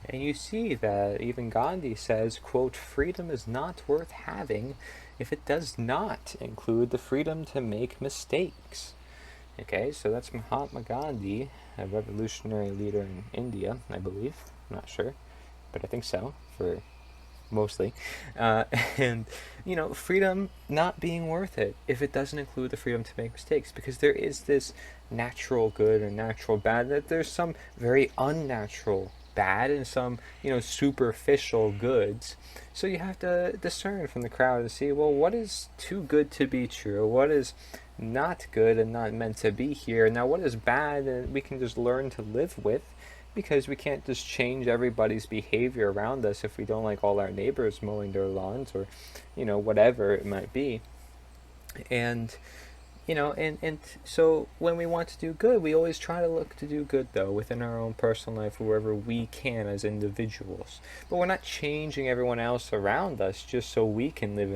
And you see that even Gandhi says, quote, freedom is not worth having if it does not include the freedom to make mistakes. Okay, so that's Mahatma Gandhi, a revolutionary leader in India, I believe. I'm not sure, but I think so, for mostly. Uh, and, freedom not being worth it if it doesn't include the freedom to make mistakes, because there is this natural good and natural bad, that there's some very unnatural bad and some, superficial goods. So you have to discern from the crowd and see, well, what is too good to be true? What is not good and not meant to be here? Now, what is bad and we can just learn to live with? Because we can't just change everybody's behavior around us if we don't like all our neighbors mowing their lawns or, whatever it might be. And and so when we want to do good, we always try to look to do good, though, within our own personal life, wherever we can as individuals. But we're not changing everyone else around us just so we can live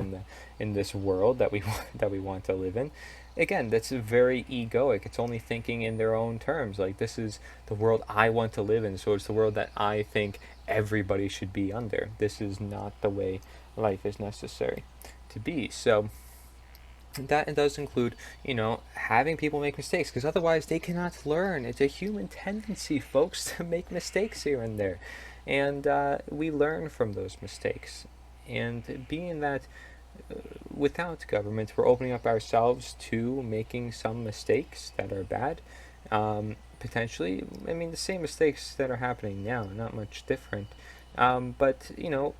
in this world that we that we want to live in. Again, that's very egoic. It's only thinking in their own terms. Like, this is the world I want to live in, so it's the world that I think everybody should be under. This is not the way life is necessary to be. So that does include, having people make mistakes, because otherwise they cannot learn. It's a human tendency, folks, to make mistakes here and there. And we learn from those mistakes. And being that without government, we're opening up ourselves to making some mistakes that are bad. Potentially, I mean, the same mistakes that are happening now, not much different. But,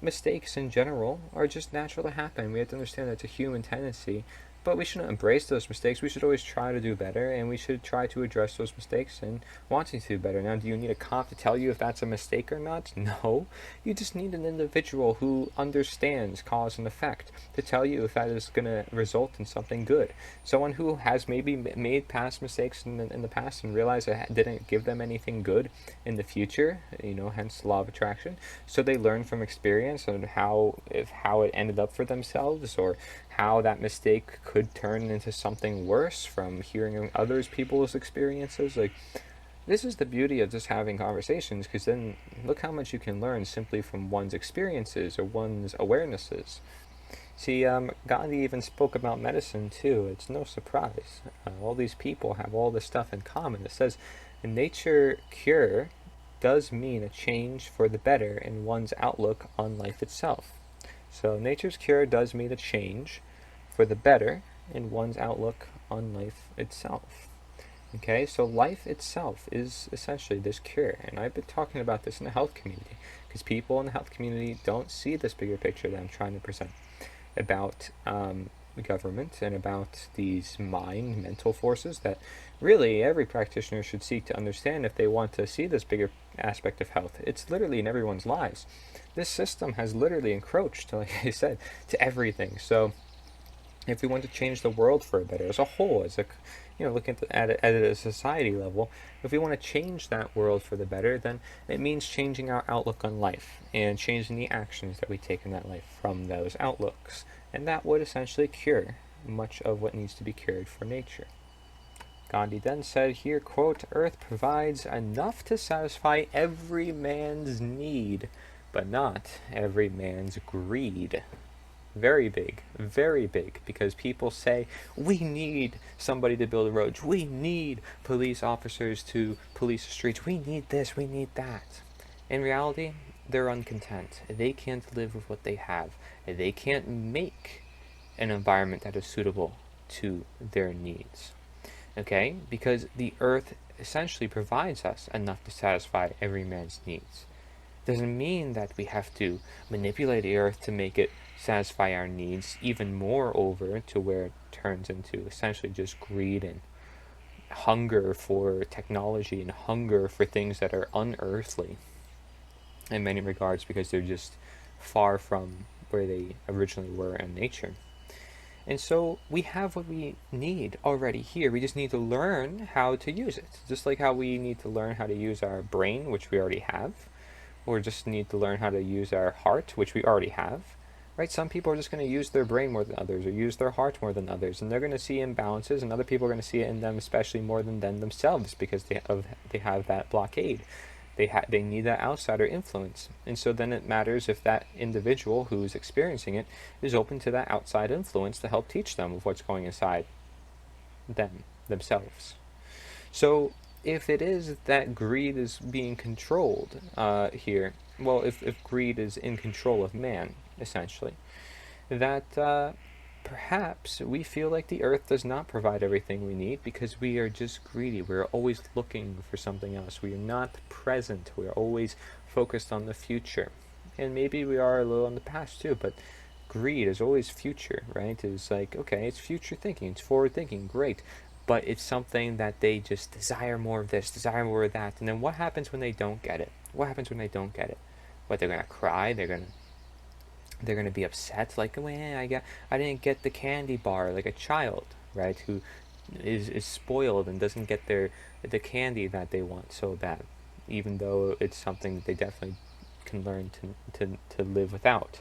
mistakes in general are just natural to happen. We have to understand that it's a human tendency. But we shouldn't embrace those mistakes. We should always try to do better, and we should try to address those mistakes and wanting to do better. Now, do you need a cop to tell you if that's a mistake or not? No. You just need an individual who understands cause and effect to tell you if that is going to result in something good. Someone who has maybe made past mistakes in the past and realized it didn't give them anything good in the future, hence the law of attraction. So they learn from experience and how it ended up for themselves, or how that mistake could turn into something worse from hearing others people's experiences. Like, this is the beauty of just having conversations, because then look how much you can learn simply from one's experiences or one's awarenesses. See, Gandhi even spoke about medicine too. It's no surprise. All these people have all this stuff in common. It says a nature cure does mean a change for the better in one's outlook on life itself. So nature's cure does mean a change for the better in one's outlook on life itself. Okay, so life itself is essentially this cure, and I've been talking about this in the health community because people in the health community don't see this bigger picture that I'm trying to present about government and about these mental forces that really every practitioner should seek to understand if they want to see this bigger aspect of health. It's literally in everyone's lives. This system has literally encroached, like I said, to everything. So if we want to change the world for a better as a whole, as a looking at it at a society level, if we want to change that world for the better, then it means changing our outlook on life and changing the actions that we take in that life from those outlooks. And that would essentially cure much of what needs to be cured for nature. Gandhi then said here, quote, Earth provides enough to satisfy every man's need, but not every man's greed. Very big, because people say, we need somebody to build roads, we need police officers to police the streets, we need this, we need that. In reality, they're uncontent. They can't live with what they have. They can't make an environment that is suitable to their needs. Okay? Because the earth essentially provides us enough to satisfy every man's needs. Doesn't mean that we have to manipulate the earth to make it satisfy our needs even more over to where it turns into essentially just greed and hunger for technology and hunger for things that are unearthly in many regards, because they're just far from where they originally were in nature. And so we have what we need already here. We just need to learn how to use it. Just like how we need to learn how to use our brain, which we already have, or just need to learn how to use our heart, which we already have. Right? Some people are just going to use their brain more than others, or use their heart more than others, and they're going to see imbalances, and other people are going to see it in them especially more than themselves, because they have that blockade. They need that outsider influence. And so then it matters if that individual who's experiencing it is open to that outside influence to help teach them of what's going inside themselves. So if it is that greed is being controlled here, well, if greed is in control of man, essentially, that perhaps we feel like the earth does not provide everything we need because we are just greedy. We're always looking for something else. We are not present. We are always focused on the future. And maybe we are a little in the past too, but greed is always future, right? It's like, okay, it's future thinking, it's forward thinking, great. But it's something that they just desire more of this, desire more of that. And then what happens when they don't get it? What happens when they don't get it? What, they're going to cry? They're going to be upset, like, well, I didn't get the candy bar, like a child, right, who is spoiled and doesn't get the candy that they want so bad, even though it's something that they definitely can learn to live without.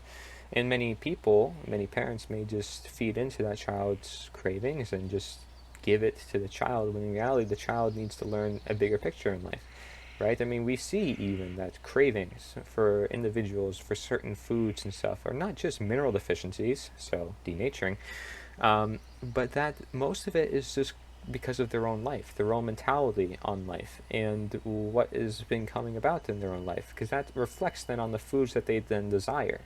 And many parents may just feed into that child's cravings and just give it to the child, when in reality the child needs to learn a bigger picture in life. Right? I mean, we see even that cravings for individuals for certain foods and stuff are not just mineral deficiencies, so denaturing, but that most of it is just because of their own life, their own mentality on life, and what is been coming about in their own life, because that reflects then on the foods that they then desire.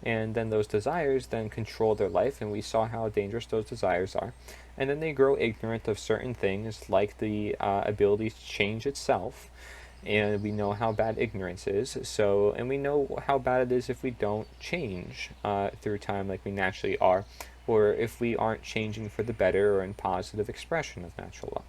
And then those desires then control their life, and we saw how dangerous those desires are. And then they grow ignorant of certain things, like the ability to change itself. And we know how bad ignorance is. So, and we know how bad it is if we don't change through time like we naturally are, or if we aren't changing for the better or in positive expression of natural law.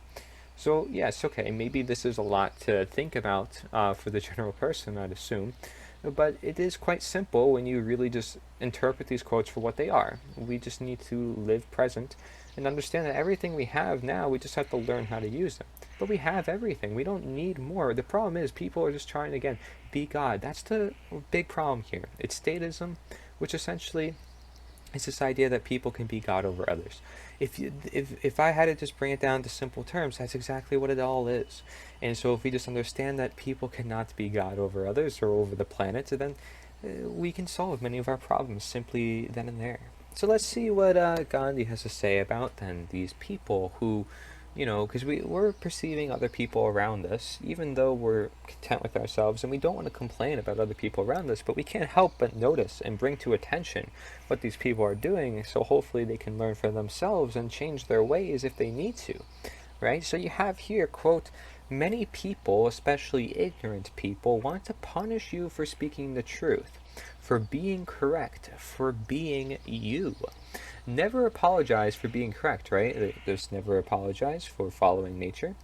So yes, okay, maybe this is a lot to think about for the general person, I'd assume. But it is quite simple when you really just interpret these quotes for what they are. We just need to live present and understand that everything we have now, we just have to learn how to use them. But we have everything. We don't need more. The problem is people are just trying to, again, be God. That's the big problem here. It's statism, which essentially is this idea that people can be God over others. If I had to just bring it down to simple terms, that's exactly what it all is. And so if we just understand that people cannot be God over others or over the planet, then we can solve many of our problems simply then and there. So let's see what Gandhi has to say about then these people who, because we're perceiving other people around us, even though we're content with ourselves, and we don't want to complain about other people around us, but we can't help but notice and bring to attention what these people are doing, so hopefully they can learn for themselves and change their ways if they need to, right? So you have here, quote, many people, especially ignorant people, want to punish you for speaking the truth, for being correct, for being you. Never apologize for being correct, right? There's never apologize for following nature.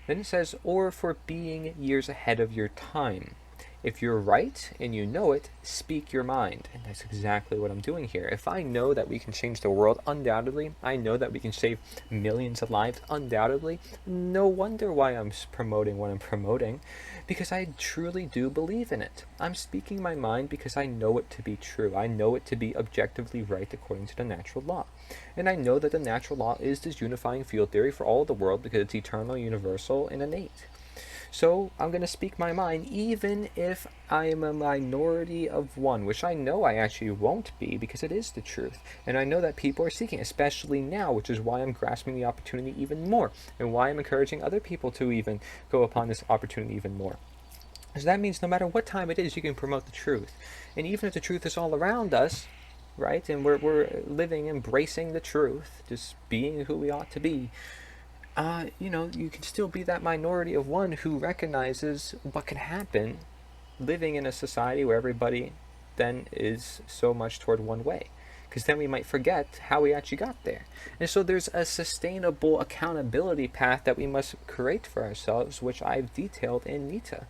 Then it says, or for being years ahead of your time. If you're right and you know it, speak your mind. And that's exactly what I'm doing here. If I know that we can change the world, undoubtedly, I know that we can save millions of lives, undoubtedly, no wonder why I'm promoting what I'm promoting, because I truly do believe in it. I'm speaking my mind because I know it to be true. I know it to be objectively right according to the natural law. And I know that the natural law is this unifying field theory for all the world because it's eternal, universal, and innate. So I'm going to speak my mind even if I am a minority of one, which I know I actually won't be because it is the truth. And I know that people are seeking, especially now, which is why I'm grasping the opportunity even more and why I'm encouraging other people to even go upon this opportunity even more. So that means no matter what time it is, you can promote the truth. And even if the truth is all around us, right, and we're living, embracing the truth, just being who we ought to be, you can still be that minority of one who recognizes what can happen living in a society where everybody then is so much toward one way. Because then we might forget how we actually got there. And so there's a sustainable accountability path that we must create for ourselves, which I've detailed in Nita.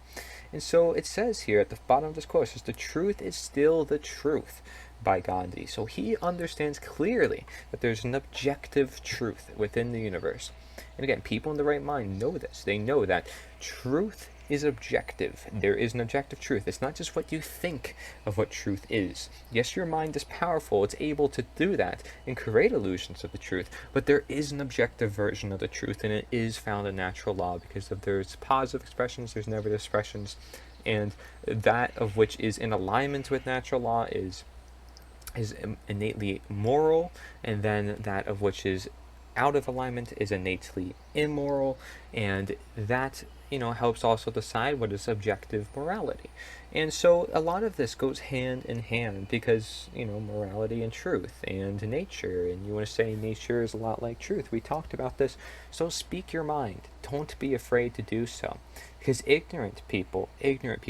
And so it says here at the bottom of this quote, it says, the truth is still the truth, by Gandhi. So he understands clearly that there's an objective truth within the universe. And again, people in the right mind know this. They know that truth is objective. There is an objective truth. It's not just what you think of what truth is. Yes, your mind is powerful. It's able to do that and create illusions of the truth, but there is an objective version of the truth, and it is found in natural law, because if there's positive expressions, there's negative expressions, and that of which is in alignment with natural law is innately moral, and then that of which is out of alignment is innately immoral, and that helps also decide what is objective morality. And so a lot of this goes hand in hand, because morality and truth and nature, and you want to say nature is a lot like truth. We talked about this. So speak your mind. Don't be afraid to do so, because ignorant people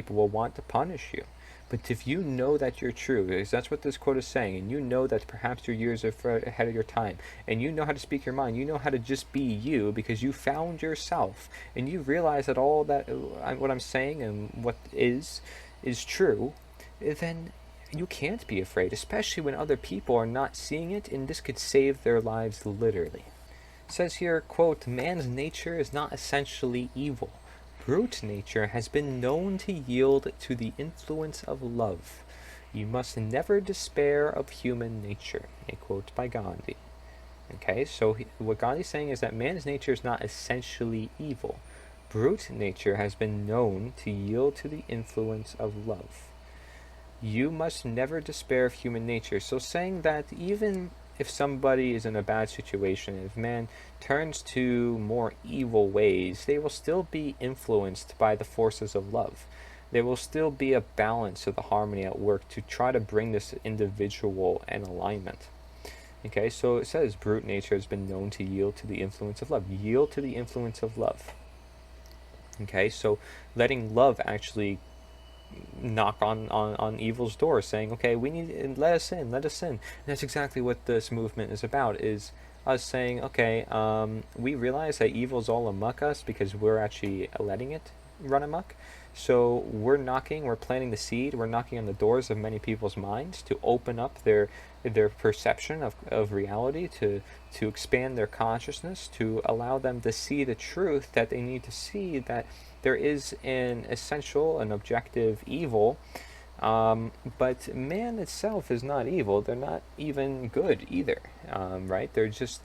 will want to punish you. But if you know that you're true, because that's what this quote is saying, and you know that perhaps your years are ahead of your time, and you know how to speak your mind, you know how to just be you because you found yourself, and you realize that all that what I'm saying and what is true, then you can't be afraid, especially when other people are not seeing it, and this could save their lives literally. It says here, quote, "Man's nature is not essentially evil. Brute nature has been known to yield to the influence of love. You must never despair of human nature." A quote by Gandhi. Okay, so what Gandhi's saying is that man's nature is not essentially evil. Brute nature has been known to yield to the influence of love. You must never despair of human nature. So saying that even if somebody is in a bad situation, if man turns to more evil ways, they will still be influenced by the forces of love. There will still be a balance of the harmony at work to try to bring this individual in alignment. Okay, so it says brute nature has been known to yield to the influence of love. Yield to the influence of love. Okay, so letting love actually knock on evil's door, saying, okay, we need, let us in. And that's exactly what this movement is about, is us saying, okay, we realize that evil's all amok us because we're actually letting it run amok. So we're planting the seed, we're knocking on the doors of many people's minds to open up their perception of reality, to expand their consciousness, to allow them to see the truth that they need to see, that there is an essential and objective evil, but man itself is not evil. They're not even good either, right? They're just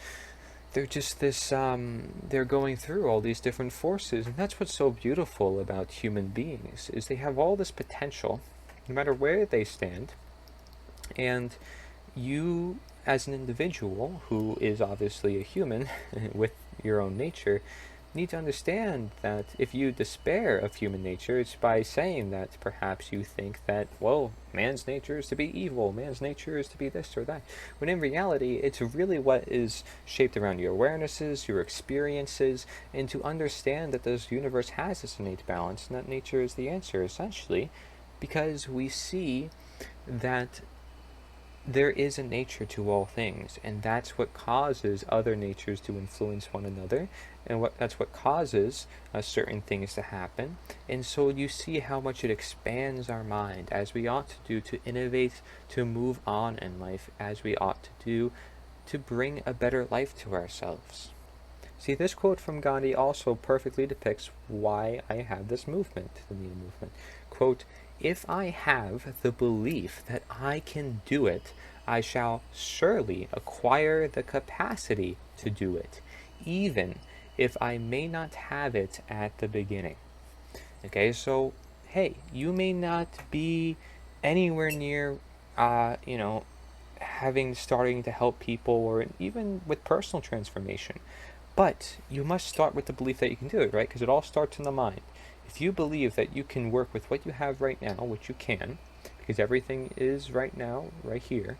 this, they're going through all these different forces, and that's what's so beautiful about human beings, is they have all this potential, no matter where they stand, and you, as an individual who is obviously a human with your own nature, need to understand that if you despair of human nature, it's by saying that perhaps you think that, well, man's nature is to be evil, man's nature is to be this or that, when in reality it's really what is shaped around your awarenesses, your experiences, and to understand that this universe has this innate balance, and that nature is the answer, essentially, because we see that there is a nature to all things, and that's what causes other natures to influence one another, and that's what causes certain things to happen. And so you see how much it expands our mind, as we ought to do, to innovate, to move on in life, as we ought to do, to bring a better life to ourselves. See, this quote from Gandhi also perfectly depicts why I have this movement, the Nita movement. Quote, "If I have the belief that I can do it, I shall surely acquire the capacity to do it, even if I may not have it at the beginning." Okay, so, hey, you may not be anywhere near, starting to help people, or even with personal transformation. But you must start with the belief that you can do it, right? Because it all starts in the mind. If you believe that you can work with what you have right now, which you can, because everything is right now, right here,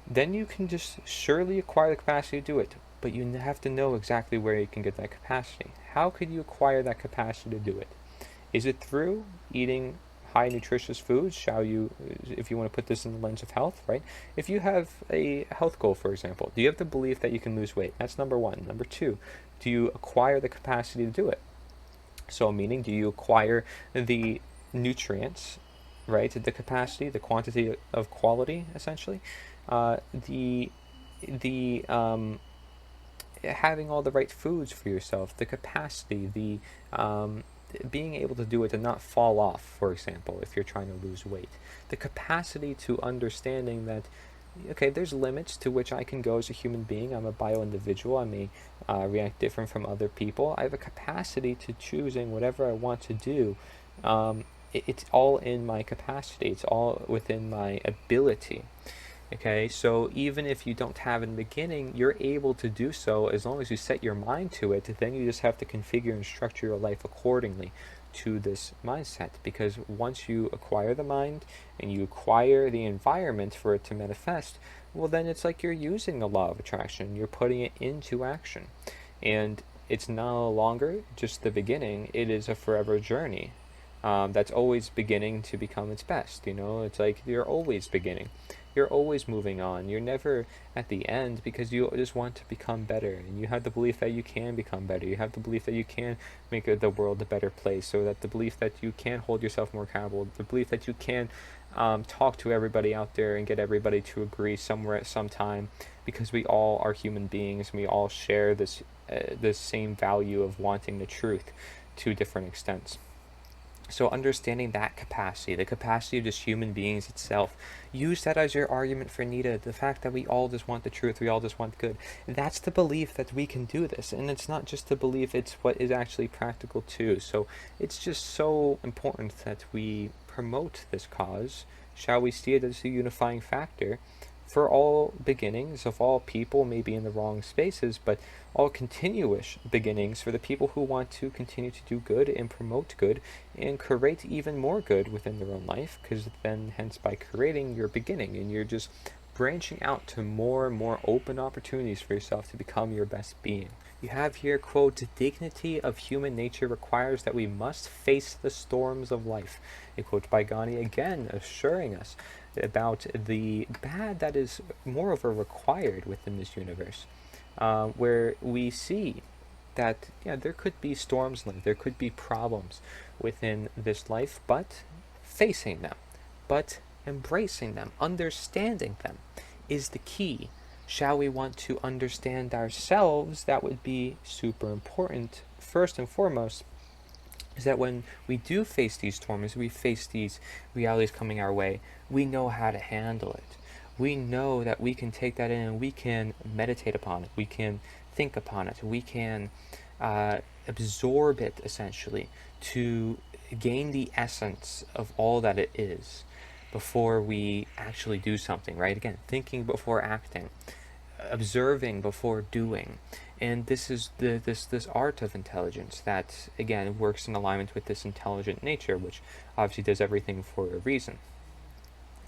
then you can just surely acquire the capacity to do it. But you have to know exactly where you can get that capacity. How could you acquire that capacity to do it? Is it through eating high nutritious foods? If you want to put this in the lens of health, right? If you have a health goal, for example, do you have the belief that you can lose weight? That's number one. Number two, do you acquire the capacity to do it? So meaning, do you acquire the nutrients, right? The capacity, the quantity of quality, essentially. The having all the right foods for yourself, the capacity, the being able to do it and not fall off, for example, if you're trying to lose weight. The capacity to understanding that, okay, there's limits to which I can go as a human being. I'm a bio-individual. I may react different from other people. I have a capacity to choosing whatever I want to do. It's all in my capacity. It's all within my ability. Okay, so even if you don't have it in the beginning, you're able to do so as long as you set your mind to it. Then you just have to configure and structure your life accordingly to this mindset, because once you acquire the mind and you acquire the environment for it to manifest, well, then it's like you're using the law of attraction. You're putting it into action, and it's no longer just the beginning. It is a forever journey that's always beginning to become its best. It's like you're always beginning. You're always moving on. You're never at the end, because you just want to become better. And you have the belief that you can become better. You have the belief that you can make the world a better place. So that the belief that you can hold yourself more accountable. The belief that you can talk to everybody out there and get everybody to agree somewhere at some time. Because we all are human beings. And we all share this same value of wanting the truth to different extents. So understanding that capacity, the capacity of just human beings itself, use that as your argument for Nita, the fact that we all just want the truth, we all just want good. That's the belief that we can do this, and it's not just the belief, it's what is actually practical too. So it's just so important that we promote this cause. Shall we see it as a unifying factor for all beginnings of all people, maybe in the wrong spaces, but all continuous beginnings for the people who want to continue to do good and promote good and create even more good within their own life, because then hence by creating you're beginning and you're just branching out to more and more open opportunities for yourself to become your best being. You have here, quote, "The dignity of human nature requires that we must face the storms of life." A quote by Gandhi, again assuring us about the bad that is moreover required within this universe, where we see that there could be storms, there could be problems within this life, but facing them, but embracing them, understanding them is the key. Shall we want to understand ourselves, that would be super important. First and foremost, is that when we do face these storms, we face these realities coming our way, we know how to handle it. We know that we can take that in and we can meditate upon it. We can think upon it. We can absorb it, essentially, to gain the essence of all that it is before we actually do something, right? Again, thinking before acting, observing before doing. And this is this art of intelligence that, again, works in alignment with this intelligent nature, which obviously does everything for a reason.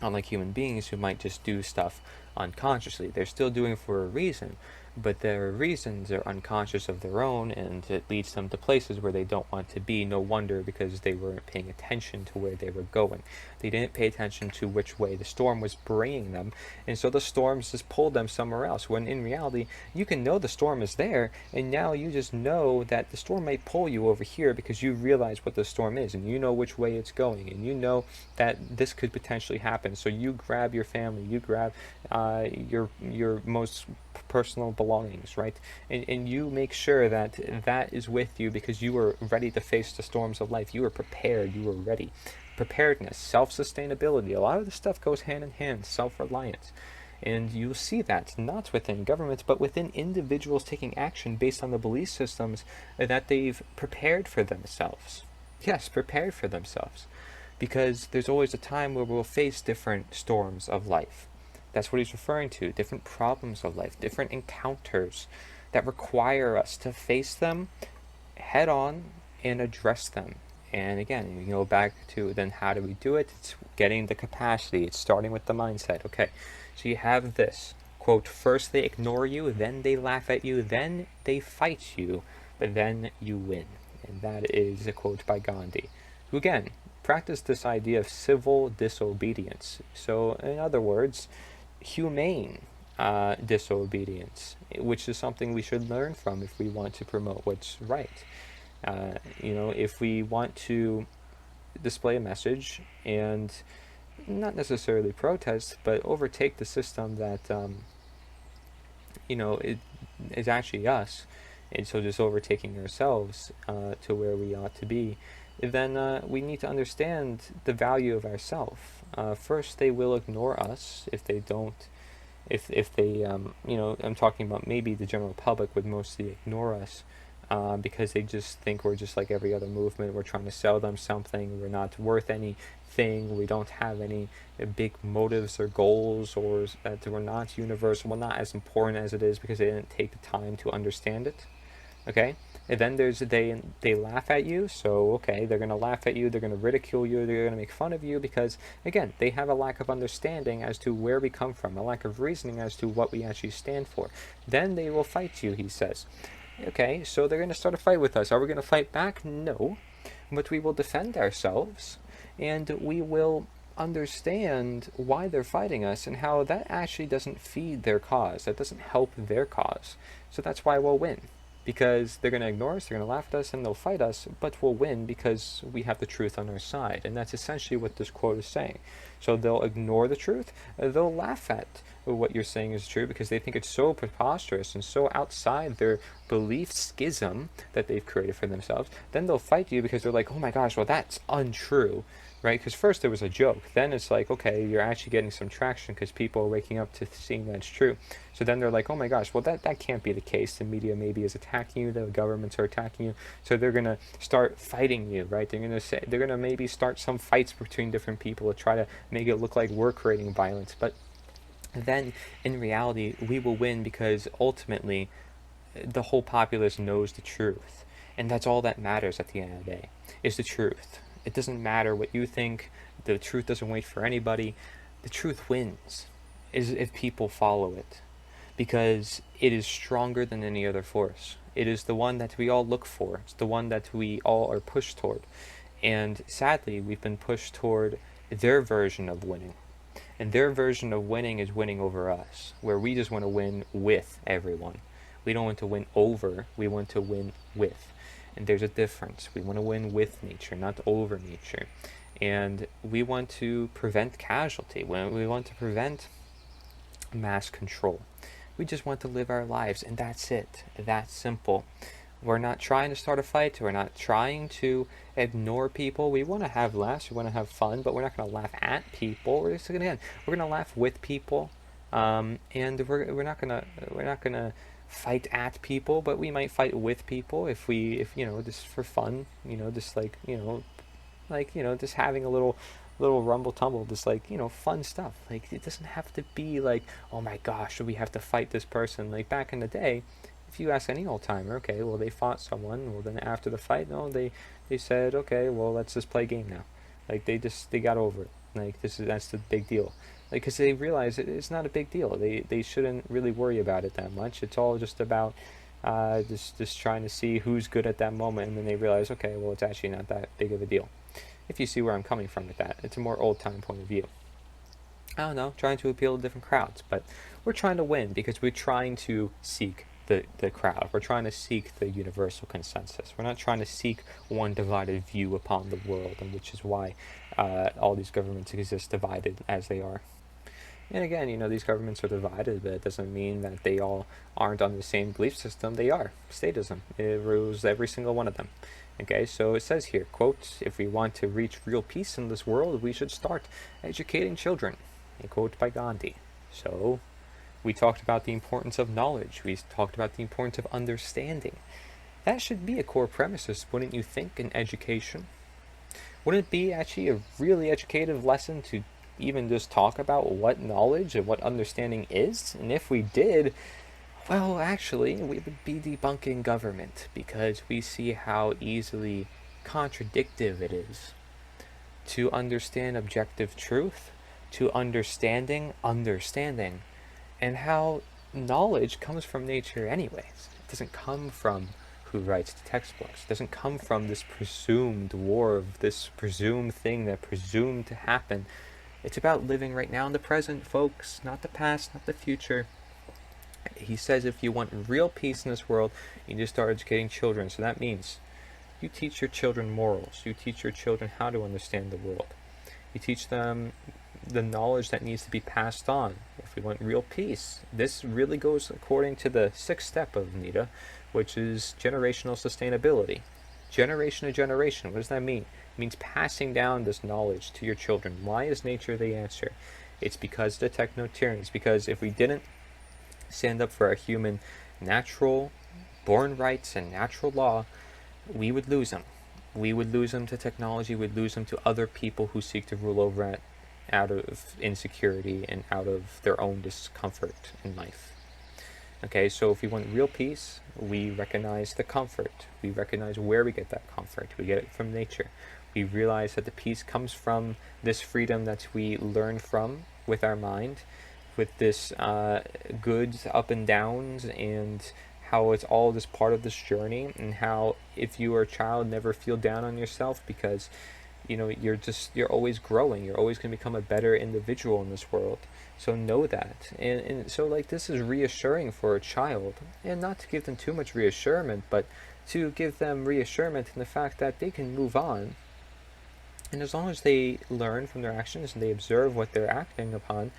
Unlike human beings who might just do stuff unconsciously. They're still doing it for a reason, but their reasons are unconscious of their own, and it leads them to places where they don't want to be. No wonder, because they weren't paying attention to where they were going. They didn't pay attention to which way the storm was bringing them, and so the storms just pulled them somewhere else, when in reality, you can know the storm is there, and now you just know that the storm may pull you over here because you realize what the storm is, and you know which way it's going, and you know that this could potentially happen. So you grab your family, you grab your most personal belongings, right? And you make sure that that is with you, because you are ready to face the storms of life. You are prepared. You are ready. Preparedness, self-sustainability, a lot of this stuff goes hand in hand. Self-reliance. And you'll see that not within governments, but within individuals taking action based on the belief systems that they've prepared for themselves. Yes, prepared for themselves. Because there's always a time where we'll face different storms of life. That's what he's referring to, different problems of life, different encounters that require us to face them head on and address them. And again, you go back to then how do we do it? It's getting the capacity. It's starting with the mindset. Okay, so you have this, quote, "First they ignore you, then they laugh at you, then they fight you, but then you win." And that is a quote by Gandhi, who again practiced this idea of civil disobedience. So in other words, humane disobedience, which is something we should learn from if we want to promote what's right. If we want to display a message and not necessarily protest, but overtake the system that it is actually us, and so just overtaking ourselves to where we ought to be, then we need to understand the value of ourself. First, they will ignore us if they don't. If they, I'm talking about maybe the general public would mostly ignore us because they just think we're just like every other movement. We're trying to sell them something. We're not worth anything. We don't have any big motives or goals, or that we're not universal. Well, not as important as it is because they didn't take the time to understand it. Okay? And then they laugh at you, so okay, they're going to laugh at you, they're going to ridicule you, they're going to make fun of you because, again, they have a lack of understanding as to where we come from, a lack of reasoning as to what we actually stand for. Then they will fight you, he says. Okay, so they're going to start a fight with us. Are we going to fight back? No. But we will defend ourselves, and we will understand why they're fighting us and how that actually doesn't feed their cause. That doesn't help their cause. So that's why we'll win. Because they're going to ignore us, they're going to laugh at us, and they'll fight us, but we'll win because we have the truth on our side. And that's essentially what this quote is saying. So they'll ignore the truth, they'll laugh at what you're saying is true because they think it's so preposterous and so outside their belief schism that they've created for themselves. Then they'll fight you because they're like, oh my gosh, well, that's untrue. Right? Because first it was a joke. Then it's like, okay, you're actually getting some traction because people are waking up to seeing that it's true. So then they're like, oh my gosh, well, that can't be the case. The media maybe is attacking you. The governments are attacking you. So they're going to start fighting you, right? They're going to maybe start some fights between different people to try to make it look like we're creating violence. But then in reality, we will win because ultimately the whole populace knows the truth. And that's all that matters at the end of the day, is the truth. It doesn't matter what you think. The truth doesn't wait for anybody. The truth wins if people follow it, because it is stronger than any other force. It is the one that we all look for. It's the one that we all are pushed toward. And sadly, we've been pushed toward their version of winning. And their version of winning is winning over us, where we just want to win with everyone. We don't want to win over, we want to win with. And there's a difference. We want to win with nature, not over nature. And we want to prevent casualty. We want to prevent mass control. We just want to live our lives, and that's it. That's simple. We're not trying to start a fight. We're not trying to ignore people. We want to have laughs. We want to have fun, but we're not going to laugh at people. We're going to laugh with people, and we're not going to fight at people, but we might fight with people if just for fun, just just having a little rumble tumble, just fun stuff. Like, it doesn't have to be like, oh my gosh, we have to fight this person. Like back in the day, if you ask any old timer, okay, well, they fought someone, well, then after the fight, no, they said, okay, well, let's just play a game now. Like, they got over it. Like, that's the big deal. Like, because they realize it's not a big deal. They shouldn't really worry about it that much. It's all just about just trying to see who's good at that moment, and then they realize, okay, well, it's actually not that big of a deal. If you see where I'm coming from with that, it's a more old-time point of view. I don't know, trying to appeal to different crowds, but we're trying to win because we're trying to seek the crowd. We're trying to seek the universal consensus. We're not trying to seek one divided view upon the world, and which is why all these governments exist divided as they are. And again, these governments are divided, but it doesn't mean that they all aren't on the same belief system. They are. Statism. It rules every single one of them. Okay, so it says here, quote, if we want to reach real peace in this world, we should start educating children. A quote by Gandhi. So, we talked about the importance of knowledge. We talked about the importance of understanding. That should be a core premises, wouldn't you think, in education? Wouldn't it be actually a really educative lesson to even just talk about what knowledge and what understanding is? And if we did, well, actually, we would be debunking government, because we see how easily contradictive it is to understand objective truth, to understanding, and how knowledge comes from nature anyways. It doesn't come from who writes the textbooks. It doesn't come from this presumed war, of this presumed thing that presumed to happen. It's about living right now in the present, folks, not the past, not the future. He says if you want real peace in this world, you need to start educating children. So that means you teach your children morals. You teach your children how to understand the world. You teach them the knowledge that needs to be passed on if we want real peace. This really goes according to the 6th step of Nita, which is generational sustainability. Generation to generation, what does that mean? It means passing down this knowledge to your children. Why is nature the answer? It's because of the techno-tyrannies. Because if we didn't stand up for our human natural born rights and natural law, we would lose them. We would lose them to technology, we'd lose them to other people who seek to rule over it out of insecurity and out of their own discomfort in life. Okay, so if we want real peace, we recognize the comfort. We recognize where we get that comfort. We get it from nature. We realize that the peace comes from this freedom that we learn from with our mind, with this goods, up and downs, and how it's all this part of this journey, and how if you are a child, never feel down on yourself, because you're always growing. You're always going to become a better individual in this world. So know that. And so this is reassuring for a child, and not to give them too much reassurance, but to give them reassurance in the fact that they can move on. And as long as they learn from their actions and they observe what they're acting upon,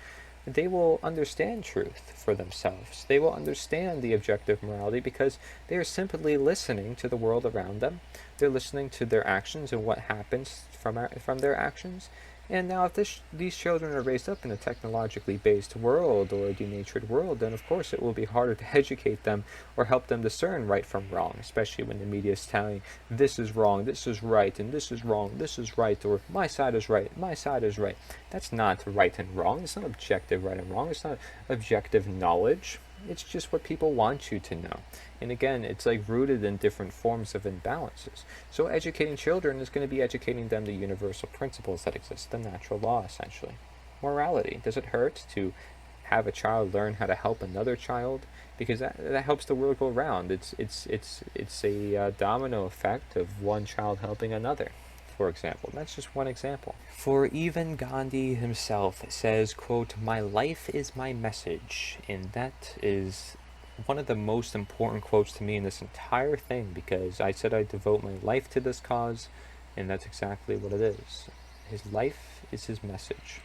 they will understand truth for themselves. They will understand the objective morality because they are simply listening to the world around them. They're listening to their actions and what happens from their actions. And now if these children are raised up in a technologically based world or a denatured world, then of course it will be harder to educate them or help them discern right from wrong, especially when the media is telling this is wrong, this is right, and this is wrong, this is right, or my side is right, my side is right. That's not right and wrong. It's not objective right and wrong. It's not objective knowledge. It's just what people want you to know. And again, it's rooted in different forms of imbalances. So educating children is going to be educating them the universal principles that exist, the natural law, essentially. Morality. Does it hurt to have a child learn how to help another child? Because that helps the world go round. It's a domino effect of one child helping another, for example. And that's just one example. For even Gandhi himself says, quote, "My life is my message." And that is one of the most important quotes to me in this entire thing, because I said I devote my life to this cause, and that's exactly what it is. His life is his message.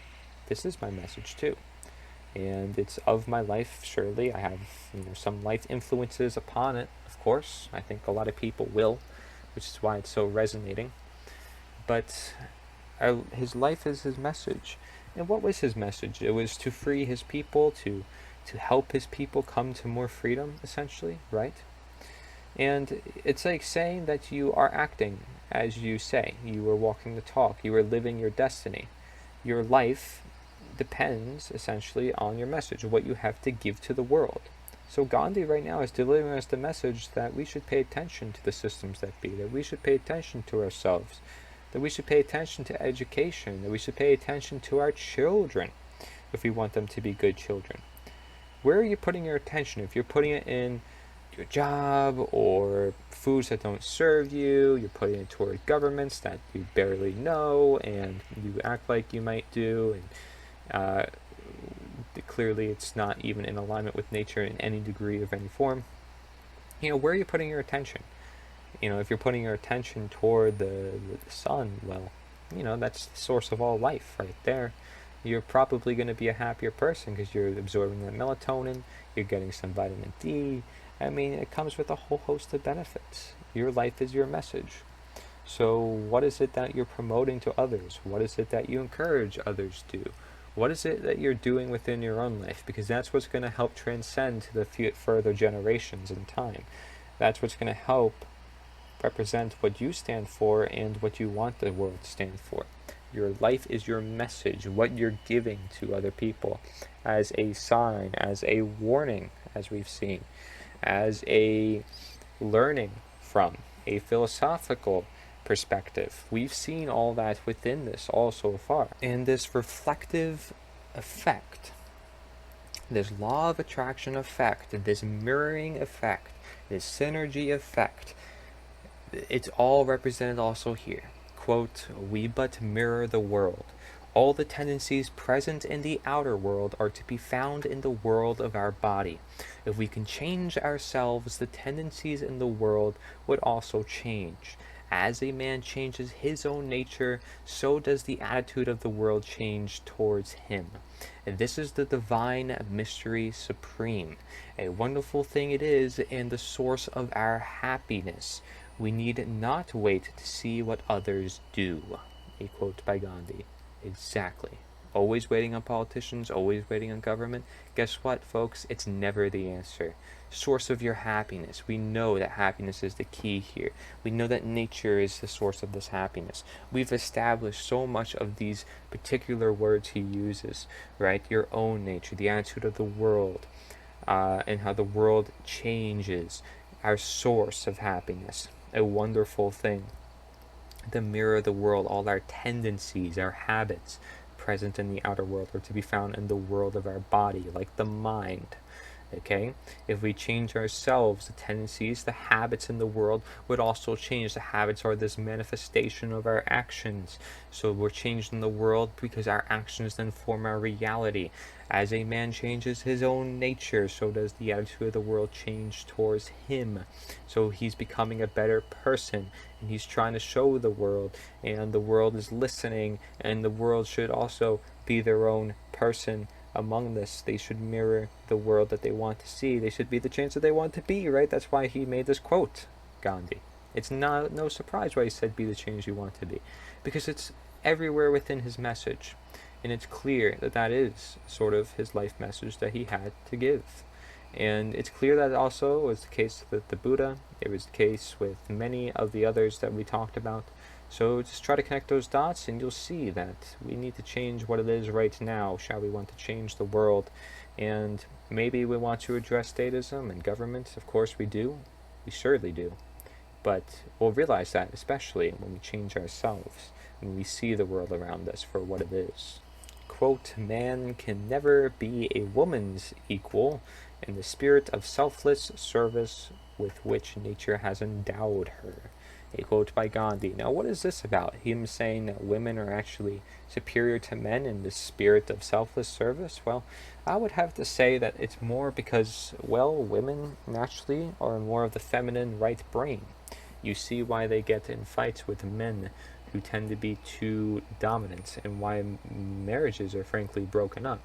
This is my message too. And it's of my life, surely. I have some life influences upon it, of course. I think a lot of people will, which is why it's so resonating. But his life is his message. And what was his message? It was to free his people, to help his people come to more freedom, essentially, right? And it's like saying that you are acting as you say. You are walking the talk. You are living your destiny. Your life depends, essentially, on your message, what you have to give to the world. So Gandhi right now is delivering us the message that we should pay attention to the systems that be, that we should pay attention to ourselves, that we should pay attention to education, that we should pay attention to our children if we want them to be good children. Where are you putting your attention? If you're putting it in your job or foods that don't serve you, you're putting it toward governments that you barely know and you act like you might do, and clearly it's not even in alignment with nature in any degree of any form. Where are you putting your attention? If you're putting your attention toward the sun, well, that's the source of all life right there. You're probably going to be a happier person because you're absorbing that melatonin, you're getting some vitamin D. I mean, it comes with a whole host of benefits. Your life is your message. So what is it that you're promoting to others? What is it that you encourage others to do? What is it that you're doing within your own life? Because that's what's going to help transcend to the further generations in time. That's what's going to help represent what you stand for and what you want the world to stand for. Your life is your message, what you're giving to other people as a sign, as a warning, as we've seen, as a learning from, a philosophical perspective. We've seen all that within this all so far. And this reflective effect, this law of attraction effect, this mirroring effect, this synergy effect, it's all represented also here. Quote, "We but mirror the world. All the tendencies present in the outer world are to be found in the world of our body. If we can change ourselves, the tendencies in the world would also change. As a man changes his own nature, so does the attitude of the world change towards him. And this is the divine mystery supreme. A wonderful thing it is, and the source of our happiness. We need not wait to see what others do. A quote by Gandhi. Exactly. Always waiting on politicians, always waiting on government. Guess what, folks? It's never the answer. Source of your happiness. We know that happiness is the key here. We know that nature is the source of this happiness. We've established so much of these particular words he uses, right? Your own nature, the attitude of the world, and how the world changes, our source of happiness. A wonderful thing. The mirror of the world, all our tendencies, our habits present in the outer world are to be found in the world of our body, like the mind. Okay? If we change ourselves, the tendencies, the habits in the world would also change. The habits are this manifestation of our actions. So we're changed in the world because our actions then form our reality. As a man changes his own nature, so does the attitude of the world change towards him. So he's becoming a better person, and he's trying to show the world, and the world is listening, and the world should also be their own person among this. They should mirror the world that they want to see. They should be the change that they want to be, right? That's why he made this quote, Gandhi. It's no surprise why he said be the change you want to be, because it's everywhere within his message. And it's clear that that is sort of his life message that he had to give. And it's clear that also was the case with the Buddha. It was the case with many of the others that we talked about. So just try to connect those dots and you'll see that we need to change what it is right now. Shall we want to change the world? And maybe we want to address statism and government. Of course we do. We surely do. But we'll realize that especially when we change ourselves, when we see the world around us for what it is. Quote, man can never be a woman's equal in the spirit of selfless service with which nature has endowed her. A quote by Gandhi. Now, what is this about? Him saying that women are actually superior to men in the spirit of selfless service? Well, I would have to say that it's more because, well, women naturally are more of the feminine right brain. You see why they get in fights with men who tend to be too dominant, and why marriages are frankly broken up.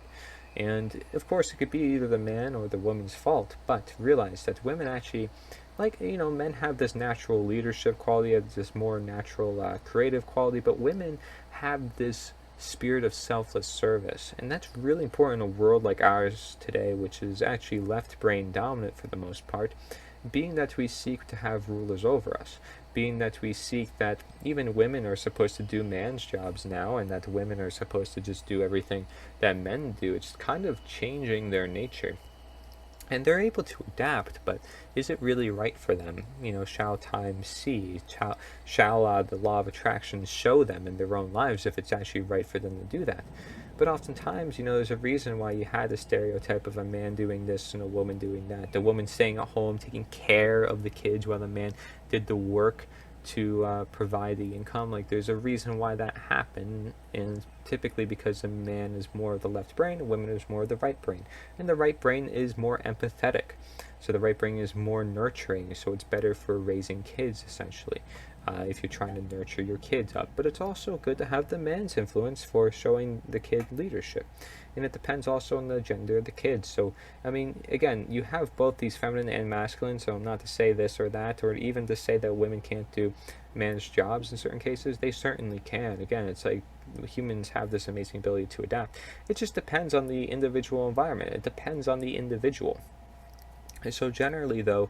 And of course it could be either the man or the woman's fault, but realize that women actually, like, men have this natural leadership quality, this more natural creative quality, but women have this spirit of selfless service. And that's really important in a world like ours today, which is actually left brain dominant for the most part, being that we seek to have rulers over us, being that we seek that even women are supposed to do man's jobs now, and that women are supposed to just do everything that men do. It's kind of changing their nature. And they're able to adapt, but is it really right for them? Shall time see? Shall the law of attraction show them in their own lives if it's actually right for them to do that? But oftentimes, there's a reason why you had a stereotype of a man doing this and a woman doing that. The woman staying at home, taking care of the kids, while the man did the work to provide the income. Like, there's a reason why that happened, and typically because a man is more of the left brain, a woman is more of the right brain. And the right brain is more empathetic. So the right brain is more nurturing, so it's better for raising kids, essentially, if you're trying to nurture your kids up. But it's also good to have the man's influence for showing the kid leadership. And it depends also on the gender of the kids. So, again, you have both these feminine and masculine, so not to say this or that, or even to say that women can't do man's jobs in certain cases. They certainly can. Again, it's like humans have this amazing ability to adapt. It just depends on the individual environment. It depends on the individual. And so generally, though,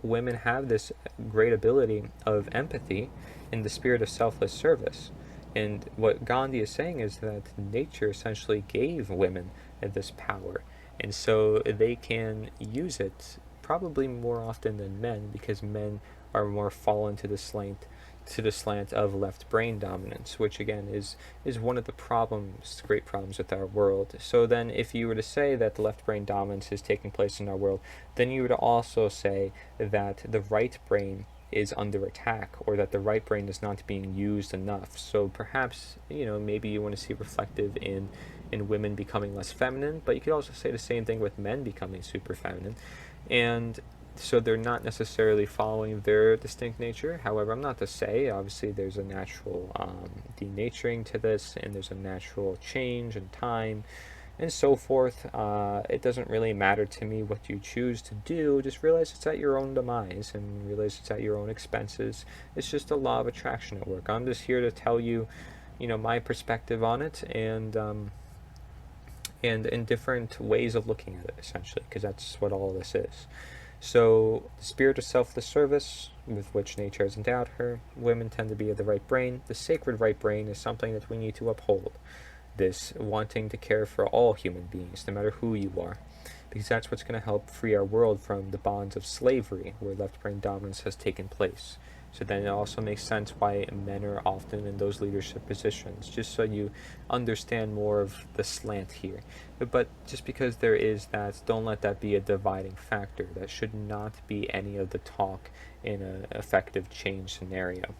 women have this great ability of empathy in the spirit of selfless service. And what Gandhi is saying is that nature essentially gave women this power. And so they can use it probably more often than men, because men are more fallen to the slant of left brain dominance, which again is one of the problems, great problems with our world. So then if you were to say that the left brain dominance is taking place in our world, then you would also say that the right brain is under attack, or that the right brain is not being used enough. So perhaps, maybe you want to see reflective in women becoming less feminine, but you could also say the same thing with men becoming super feminine. And So they're not necessarily following their distinct nature. However, I'm not to say, obviously, there's a natural denaturing to this, and there's a natural change in time, and so forth. It doesn't really matter to me what you choose to do. Just realize it's at your own demise, and realize it's at your own expenses. It's just a law of attraction at work. I'm just here to tell you, my perspective on it, and in different ways of looking at it, essentially, because that's what all this is. So, the spirit of selfless service, with which nature has endowed her, women tend to be of the right brain. The sacred right brain is something that we need to uphold. This wanting to care for all human beings, no matter who you are, because that's what's going to help free our world from the bonds of slavery, where left brain dominance has taken place. So then it also makes sense why men are often in those leadership positions, just so you understand more of the slant here. But just because there is that, don't let that be a dividing factor. That should not be any of the talk in an effective change scenario.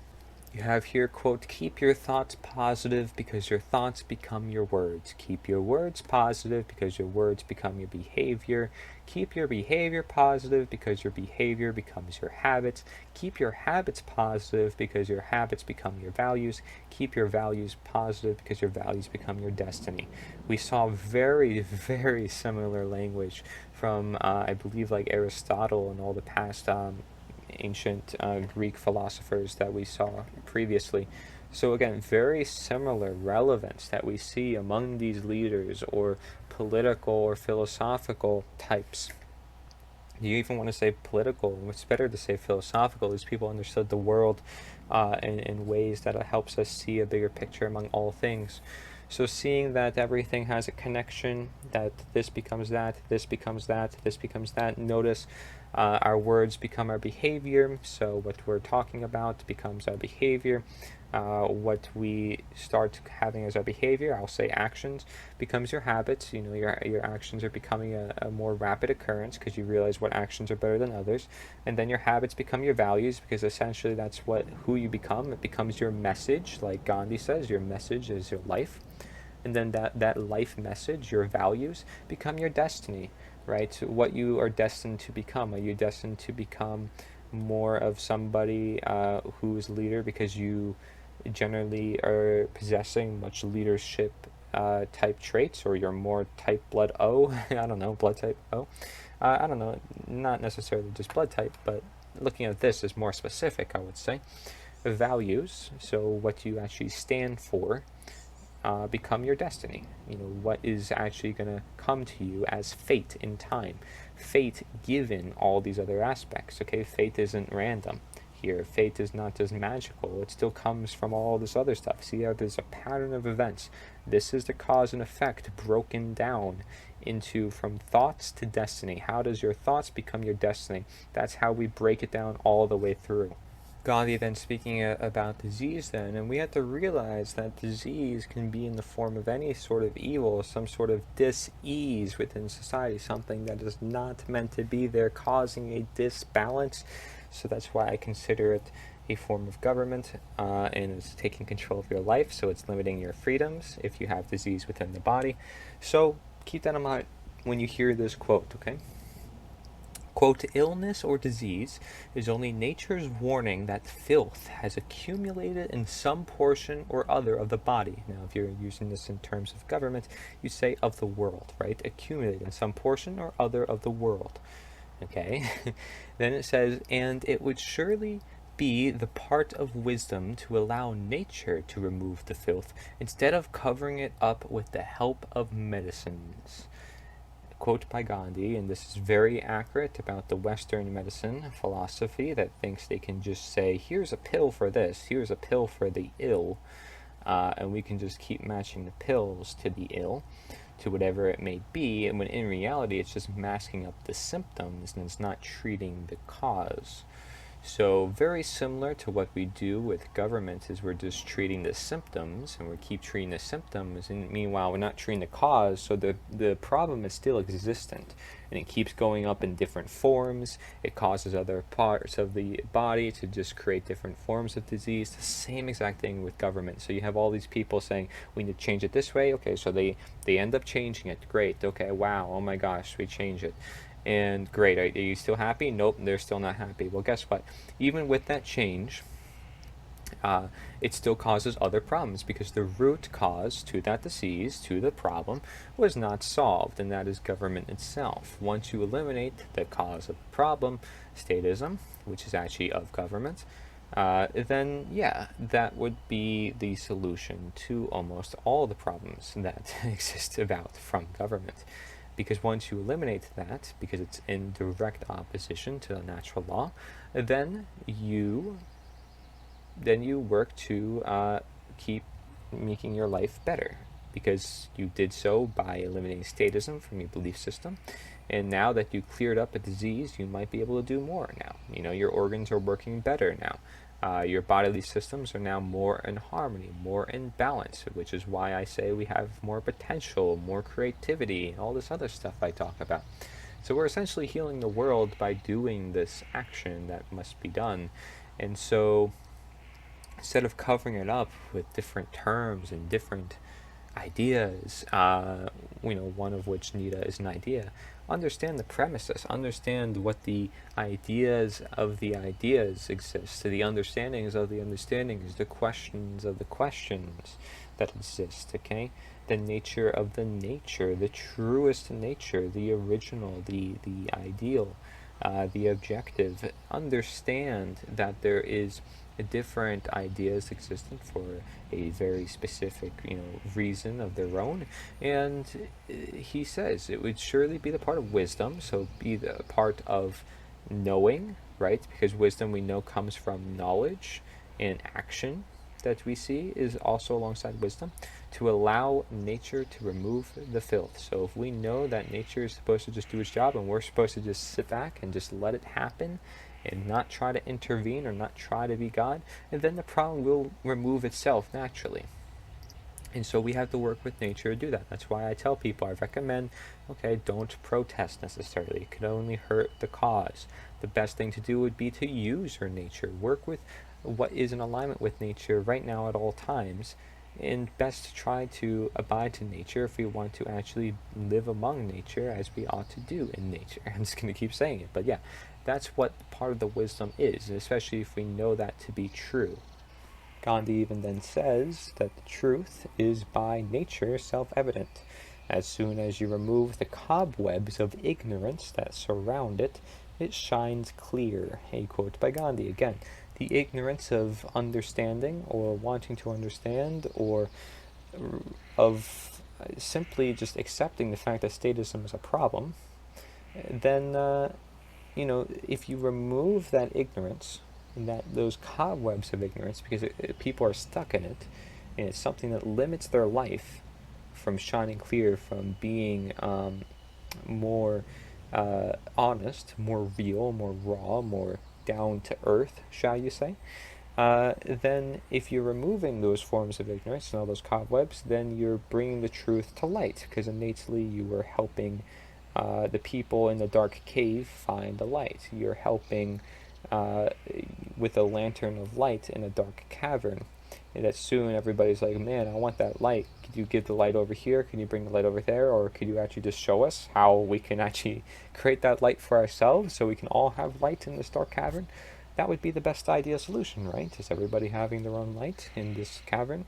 You have here, quote, keep your thoughts positive because your thoughts become your words. Keep your words positive because your words become your behavior. Keep your behavior positive because your behavior becomes your habits. Keep your habits positive because your habits become your values. Keep your values positive because your values become your destiny. We saw very, very similar language from, I believe, like Aristotle and all the past ancient Greek philosophers that we saw previously. So again, very similar relevance that we see among these leaders or political or philosophical types. Do you even want to say political? It's better to say philosophical, as people understood the world in ways that helps us see a bigger picture among all things. So seeing that everything has a connection, that this becomes that, this becomes that, this becomes that. Notice our words become our behavior, so what we're talking about becomes our behavior. What we start having as our behavior, I'll say actions, becomes your habits. Your actions are becoming a more rapid occurrence because you realize what actions are better than others. And then your habits become your values, because essentially that's who you become. It becomes your message, like Gandhi says, your message is your life. And then that life message, your values, become your destiny, right? So what you are destined to become. Are you destined to become more of somebody who is a leader because you generally are possessing much leadership type traits, or you're more type blood O? I don't know, blood type O? I don't know, not necessarily just blood type, but looking at this is more specific, I would say. Values, so what you actually stand for, become your destiny. What is actually going to come to you as fate in time. Fate given all these other aspects, okay? Fate isn't random here. Fate is not just magical. It still comes from all this other stuff. See how there's a pattern of events. This is the cause and effect broken down into from thoughts to destiny. How does your thoughts become your destiny? That's how we break it down all the way through. Gandhi then speaking about disease then, and we have to realize that disease can be in the form of any sort of evil, some sort of dis-ease within society, something that is not meant to be there, causing a disbalance. So that's why I consider it a form of government, and it's taking control of your life, so it's limiting your freedoms if you have disease within the body. So keep that in mind when you hear this quote, okay? Quote, illness or disease is only nature's warning that filth has accumulated in some portion or other of the body. Now, if you're using this in terms of government, you say of the world, right? Accumulated in some portion or other of the world. Okay? Then it says, and it would surely be the part of wisdom to allow nature to remove the filth instead of covering it up with the help of medicines. Quote by Gandhi, and this is very accurate about the Western medicine philosophy that thinks they can just say, here's a pill for this, here's a pill for the ill, and we can just keep matching the pills to the ill, to whatever it may be, and when in reality it's just masking up the symptoms and it's not treating the cause. So very similar to what we do with government is we're just treating the symptoms, and we keep treating the symptoms, and meanwhile we're not treating the cause, so the problem is still existent, and it keeps going up in different forms. It causes other parts of the body to just create different forms of disease. The same exact thing with government. So you have all these people saying, we need to change it this way, okay, so they end up changing it, great, okay, wow, oh my gosh, we change it. And great, are you still happy? Nope, they're still not happy. Well, guess what? Even with that change, it still causes other problems because the root cause to that disease, to the problem, was not solved, and that is government itself. Once you eliminate the cause of the problem, statism, which is actually of government, then yeah, that would be the solution to almost all the problems that exist about from government. Because once you eliminate that, because it's in direct opposition to the natural law, then you work to keep making your life better, because you did so by eliminating statism from your belief system. And now that you cleared up a disease, you might be able to do more now. Your organs are working better now. Your bodily systems are now more in harmony, more in balance, which is why I say we have more potential, more creativity, and all this other stuff I talk about. So we're essentially healing the world by doing this action that must be done. And so instead of covering it up with different terms and different ideas, one of which Nita is an idea, understand the premises, understand what the ideas of the ideas exist, the understandings of the understandings, the questions of the questions that exist, okay? The nature of the nature, the truest nature, the original, the ideal, the objective. Understand that there is different ideas existent for a very specific, reason of their own. And he says it would surely be the part of wisdom, so be the part of knowing, right? Because wisdom, we know, comes from knowledge, and action that we see is also alongside wisdom, to allow nature to remove the filth. So if we know that nature is supposed to just do its job and we're supposed to just sit back and just let it happen and not try to intervene or not try to be God, and then the problem will remove itself naturally. And so we have to work with nature to do that. That's why I tell people, I recommend, okay, don't protest necessarily. It could only hurt the cause. The best thing to do would be to use your nature. Work with what is in alignment with nature right now at all times, and best to try to abide to nature if we want to actually live among nature as we ought to do in nature. I'm just going to keep saying it, but yeah, that's what part of the wisdom is, and especially if we know that to be true. Gandhi even then says that the truth is by nature self-evident. As soon as you remove the cobwebs of ignorance that surround it, it shines clear. A quote by Gandhi again. The ignorance of understanding or wanting to understand, or of simply just accepting the fact that statism is a problem, then, if you remove that ignorance, those cobwebs of ignorance, because people are stuck in it, and it's something that limits their life from shining clear, from being more honest, more real, more raw, more down to earth, shall you say, then if you're removing those forms of ignorance and all those cobwebs, then you're bringing the truth to light, because innately you are helping the people in the dark cave find the light. You're helping with a lantern of light in a dark cavern. And that soon everybody's like, man, I want that light. Could you give the light over here? Can you bring the light over there? Or could you actually just show us how we can actually create that light for ourselves so we can all have light in this dark cavern? That would be the best ideal solution, right? Is everybody having their own light in this cavern?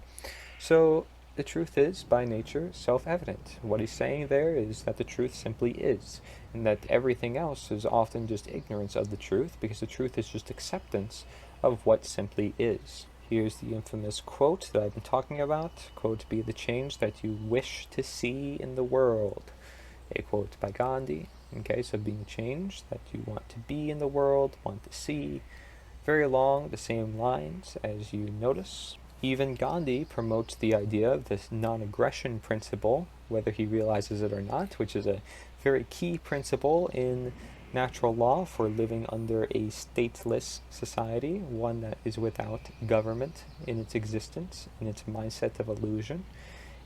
So the truth is, by nature, self-evident. What he's saying there is that the truth simply is, and that everything else is often just ignorance of the truth, because the truth is just acceptance of what simply is. Here's the infamous quote that I've been talking about. Quote, be the change that you wish to see in the world. A quote by Gandhi. Okay, so being the change that you want to be in the world, want to see. Very along the same lines as you notice. Even Gandhi promotes the idea of this non-aggression principle, whether he realizes it or not, which is a very key principle in natural law for living under a stateless society, one that is without government in its existence, in its mindset of illusion.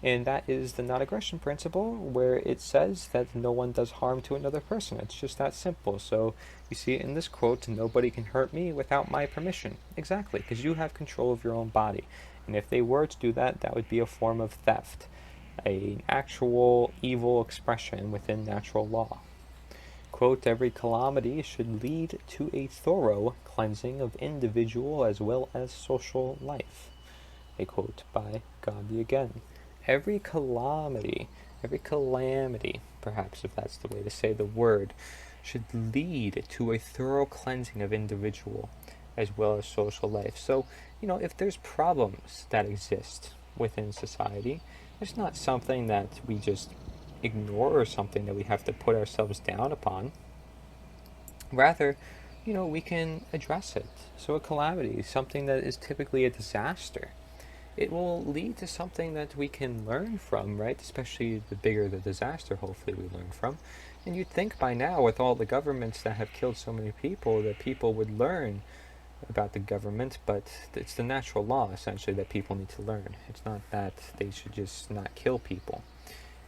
And that is the non-aggression principle, where it says that no one does harm to another person. It's just that simple. So you see it in this quote, nobody can hurt me without my permission. Exactly, because you have control of your own body. And if they were to do that, that would be a form of theft, an actual evil expression within natural law. quote, every calamity should lead to a thorough cleansing of individual as well as social life. A quote by Gandhi again. Every calamity, perhaps if that's the way to say the word, should lead to a thorough cleansing of individual as well as social life. So, if there's problems that exist within society, it's not something that we just ignore or something that we have to put ourselves down upon. Rather, we can address it. So a calamity, something that is typically a disaster, it will lead to something that we can learn from, right? Especially the bigger the disaster, hopefully we learn from. And you'd think by now, with all the governments that have killed so many people, that people would learn about the government, but it's the natural law, essentially, that people need to learn. It's not that they should just not kill people.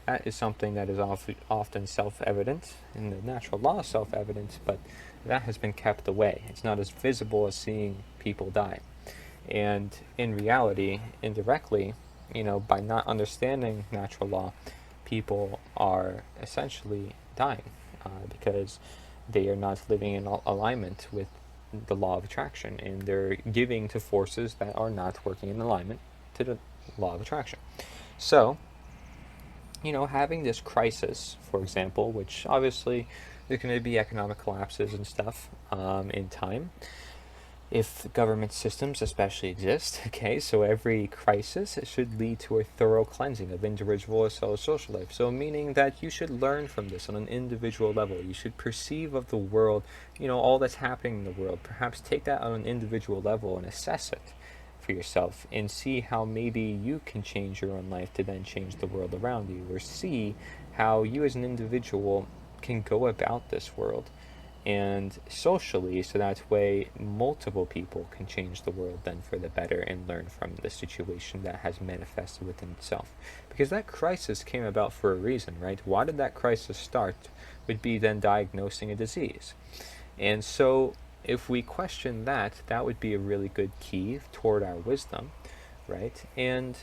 That is something that is often self-evident, and the natural law is self-evident, but that has been kept away. It's not as visible as seeing people die. And in reality, indirectly, by not understanding natural law, people are essentially dying because they are not living in alignment with the law of attraction, and they're giving to forces that are not working in alignment to the law of attraction. So, having this crisis, for example, which obviously there's going to be economic collapses and stuff in time, if government systems especially exist, okay, so every crisis should lead to a thorough cleansing of individual as well as social life. So meaning that you should learn from this on an individual level. You should perceive of the world, all that's happening in the world. Perhaps take that on an individual level and assess it for yourself and see how maybe you can change your own life to then change the world around you, or see how you as an individual can go about this world and socially, so that way multiple people can change the world then for the better and learn from the situation that has manifested within itself. Because that crisis came about for a reason, right? Why did that crisis start? Would be then diagnosing a disease. And so if we question that, that would be a really good key toward our wisdom, right? And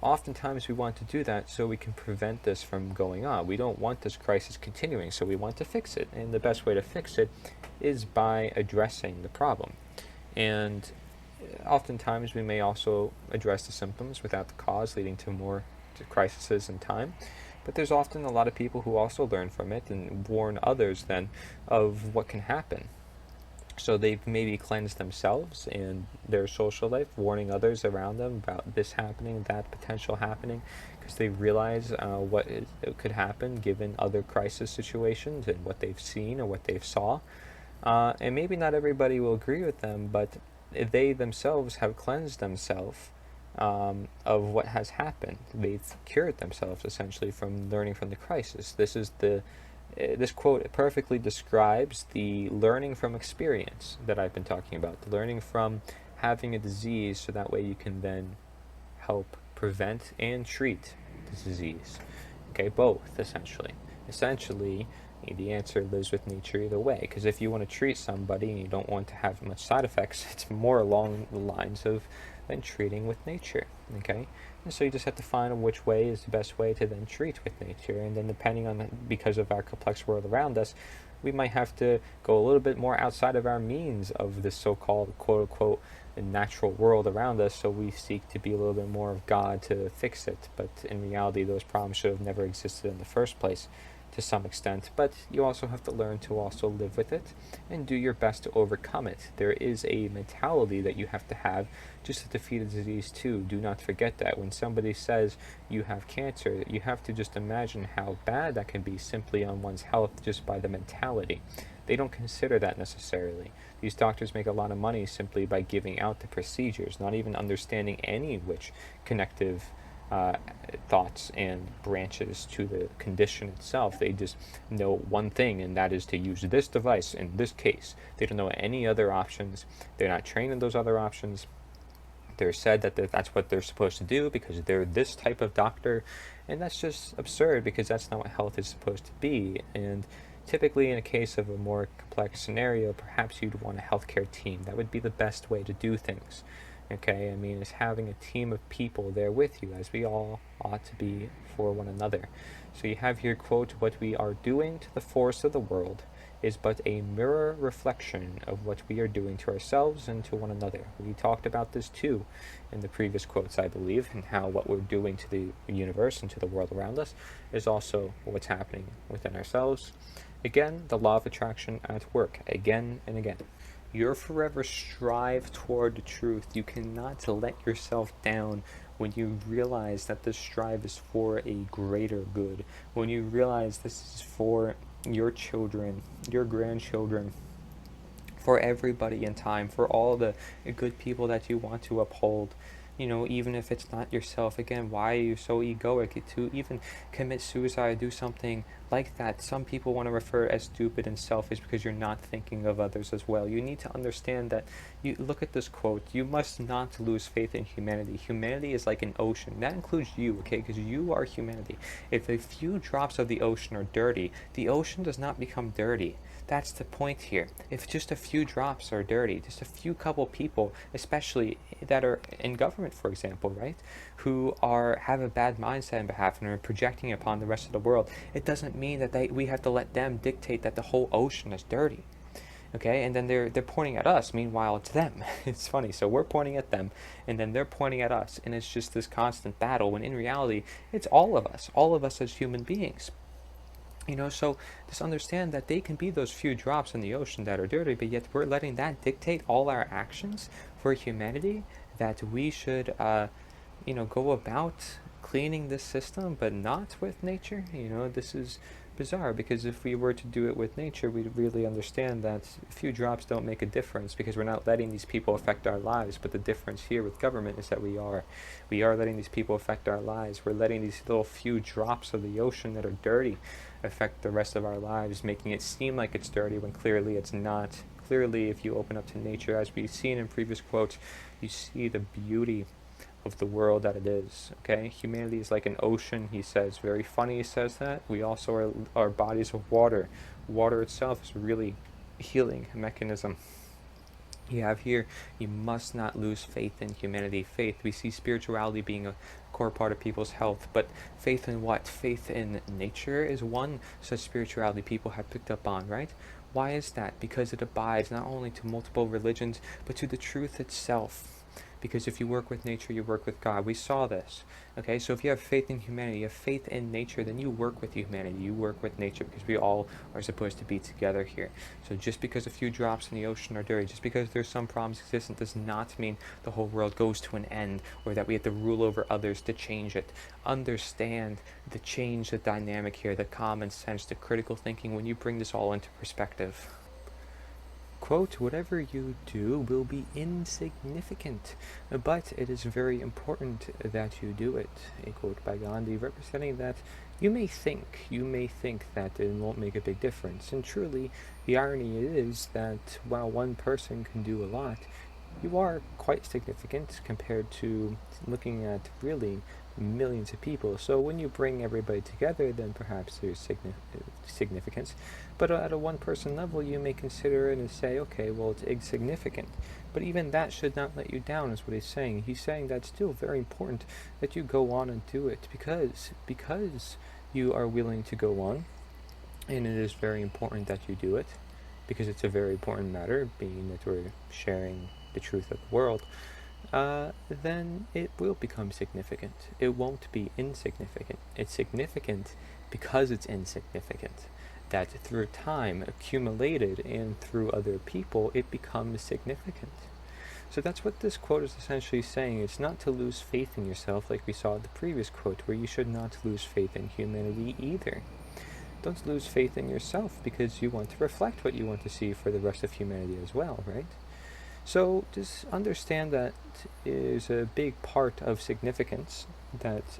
oftentimes we want to do that so we can prevent this from going on. We don't want this crisis continuing, so we want to fix it. And the best way to fix it is by addressing the problem. And oftentimes we may also address the symptoms without the cause, leading to more crises in time. But there's often a lot of people who also learn from it and warn others then of what can happen. So they've maybe cleansed themselves and their social life, warning others around them about this happening, that potential happening, because they realize what could happen given other crisis situations and what they've seen or what they've saw. And maybe not everybody will agree with them, but they themselves have cleansed themselves of what has happened. They've cured themselves essentially from learning from the crisis. This quote perfectly describes the learning from experience that I've been talking about, the learning from having a disease so that way you can then help prevent and treat the disease. Okay, both, essentially. Essentially, the answer lives with nature either way, because if you want to treat somebody and you don't want to have much side effects, it's more along the lines of then treating with nature, okay? And so you just have to find which way is the best way to then treat with nature. And then depending on, because of our complex world around us, we might have to go a little bit more outside of our means of this so-called quote-unquote natural world around us, so we seek to be a little bit more of God to fix it. But in reality, those problems should have never existed in the first place to some extent. But you also have to learn to also live with it and do your best to overcome it. There is a mentality that you have to have just to defeat a disease too. Do not forget that. When somebody says you have cancer, you have to just imagine how bad that can be simply on one's health just by the mentality. They don't consider that necessarily. These doctors make a lot of money simply by giving out the procedures, not even understanding any which connective thoughts and branches to the condition itself. They just know one thing, and that is to use this device in this case. They don't know any other options. They're not trained in those other options. They're said that that's what they're supposed to do because they're this type of doctor, and that's just absurd because that's not what health is supposed to be. And typically in a case of a more complex scenario, perhaps you'd want a healthcare team. That would be the best way to do things. Okay, I mean, it's having a team of people there with you, as we all ought to be for one another. So you have here, quote, what we are doing to the force of the world is but a mirror reflection of what we are doing to ourselves and to one another. We talked about this too in the previous quotes, I believe, and how what we're doing to the universe and to the world around us is also what's happening within ourselves. Again, the law of attraction at work, again and again. You're forever strive toward the truth. You cannot let yourself down when you realize that this strive is for a greater good. When you realize this is for your children, your grandchildren, for everybody in time, for all the good people that you want to uphold. You know, even if it's not yourself, again, why are you so egoic to even commit suicide, do something like that? Some people want to refer as stupid and selfish because you're not thinking of others as well. You need to understand that, you look at this quote, you must not lose faith in humanity. Humanity is like an ocean. That includes you, okay, because you are humanity. If a few drops of the ocean are dirty, the ocean does not become dirty. That's the point here. If just a few drops are dirty, just a few couple people, especially that are in government, for example, right, who have a bad mindset in behalf and are projecting it upon the rest of the world, it doesn't mean that we have to let them dictate that the whole ocean is dirty. Okay, and then they're pointing at us. Meanwhile, it's them. It's funny. So we're pointing at them, and then they're pointing at us, and it's just this constant battle. When in reality, it's all of us as human beings. You know, so just understand that they can be those few drops in the ocean that are dirty, but yet we're letting that dictate all our actions for humanity, that we should, go about cleaning this system, but not with nature. You know, this is bizarre, because if we were to do it with nature, we'd really understand that a few drops don't make a difference, because we're not letting these people affect our lives. But the difference here with government is that we are letting these people affect our lives. We're letting these little few drops of the ocean that are dirty affect the rest of our lives, making it seem like it's dirty when clearly it's not. Clearly, if you open up to nature, as we've seen in previous quotes, you see the beauty of the world that it is. Okay, humanity is like an ocean, he says. Very funny he says that. We also are bodies of water. Water itself is really healing mechanism. You have here, you must not lose faith in humanity. Faith, we see spirituality being a core part of people's health, but faith in what? Faith in nature is one such spirituality people have picked up on, right? Why is that? Because it abides not only to multiple religions, but to the truth itself. Because if you work with nature, you work with God. We saw this. Okay, so if you have faith in humanity, you have faith in nature, then you work with humanity, you work with nature, because we all are supposed to be together here. So just because a few drops in the ocean are dirty, just because there's some problems existent, does not mean the whole world goes to an end, or that we have to rule over others to change it. Understand the change, the dynamic here, the common sense, the critical thinking when you bring this all into perspective. Quote, whatever you do will be insignificant, but it is very important that you do it. A quote by Gandhi, representing that you may think that it won't make a big difference. And truly, the irony is that while one person can do a lot, you are quite significant compared to looking at really millions of people. So when you bring everybody together, then perhaps there's significance. But at a one-person level, you may consider it and say, okay, well, it's insignificant. But even that should not let you down, is what he's saying. He's saying that it's still very important that you go on and do it, because you are willing to go on, and it is very important that you do it, because it's a very important matter, being that we're sharing the truth of the world. Then it will become significant. It won't be insignificant. It's significant because it's insignificant. That through time accumulated and through other people, it becomes significant. So that's what this quote is essentially saying. It's not to lose faith in yourself, like we saw in the previous quote, where you should not lose faith in humanity either. Don't lose faith in yourself, because you want to reflect what you want to see for the rest of humanity as well, right? So just understand that is a big part of significance, that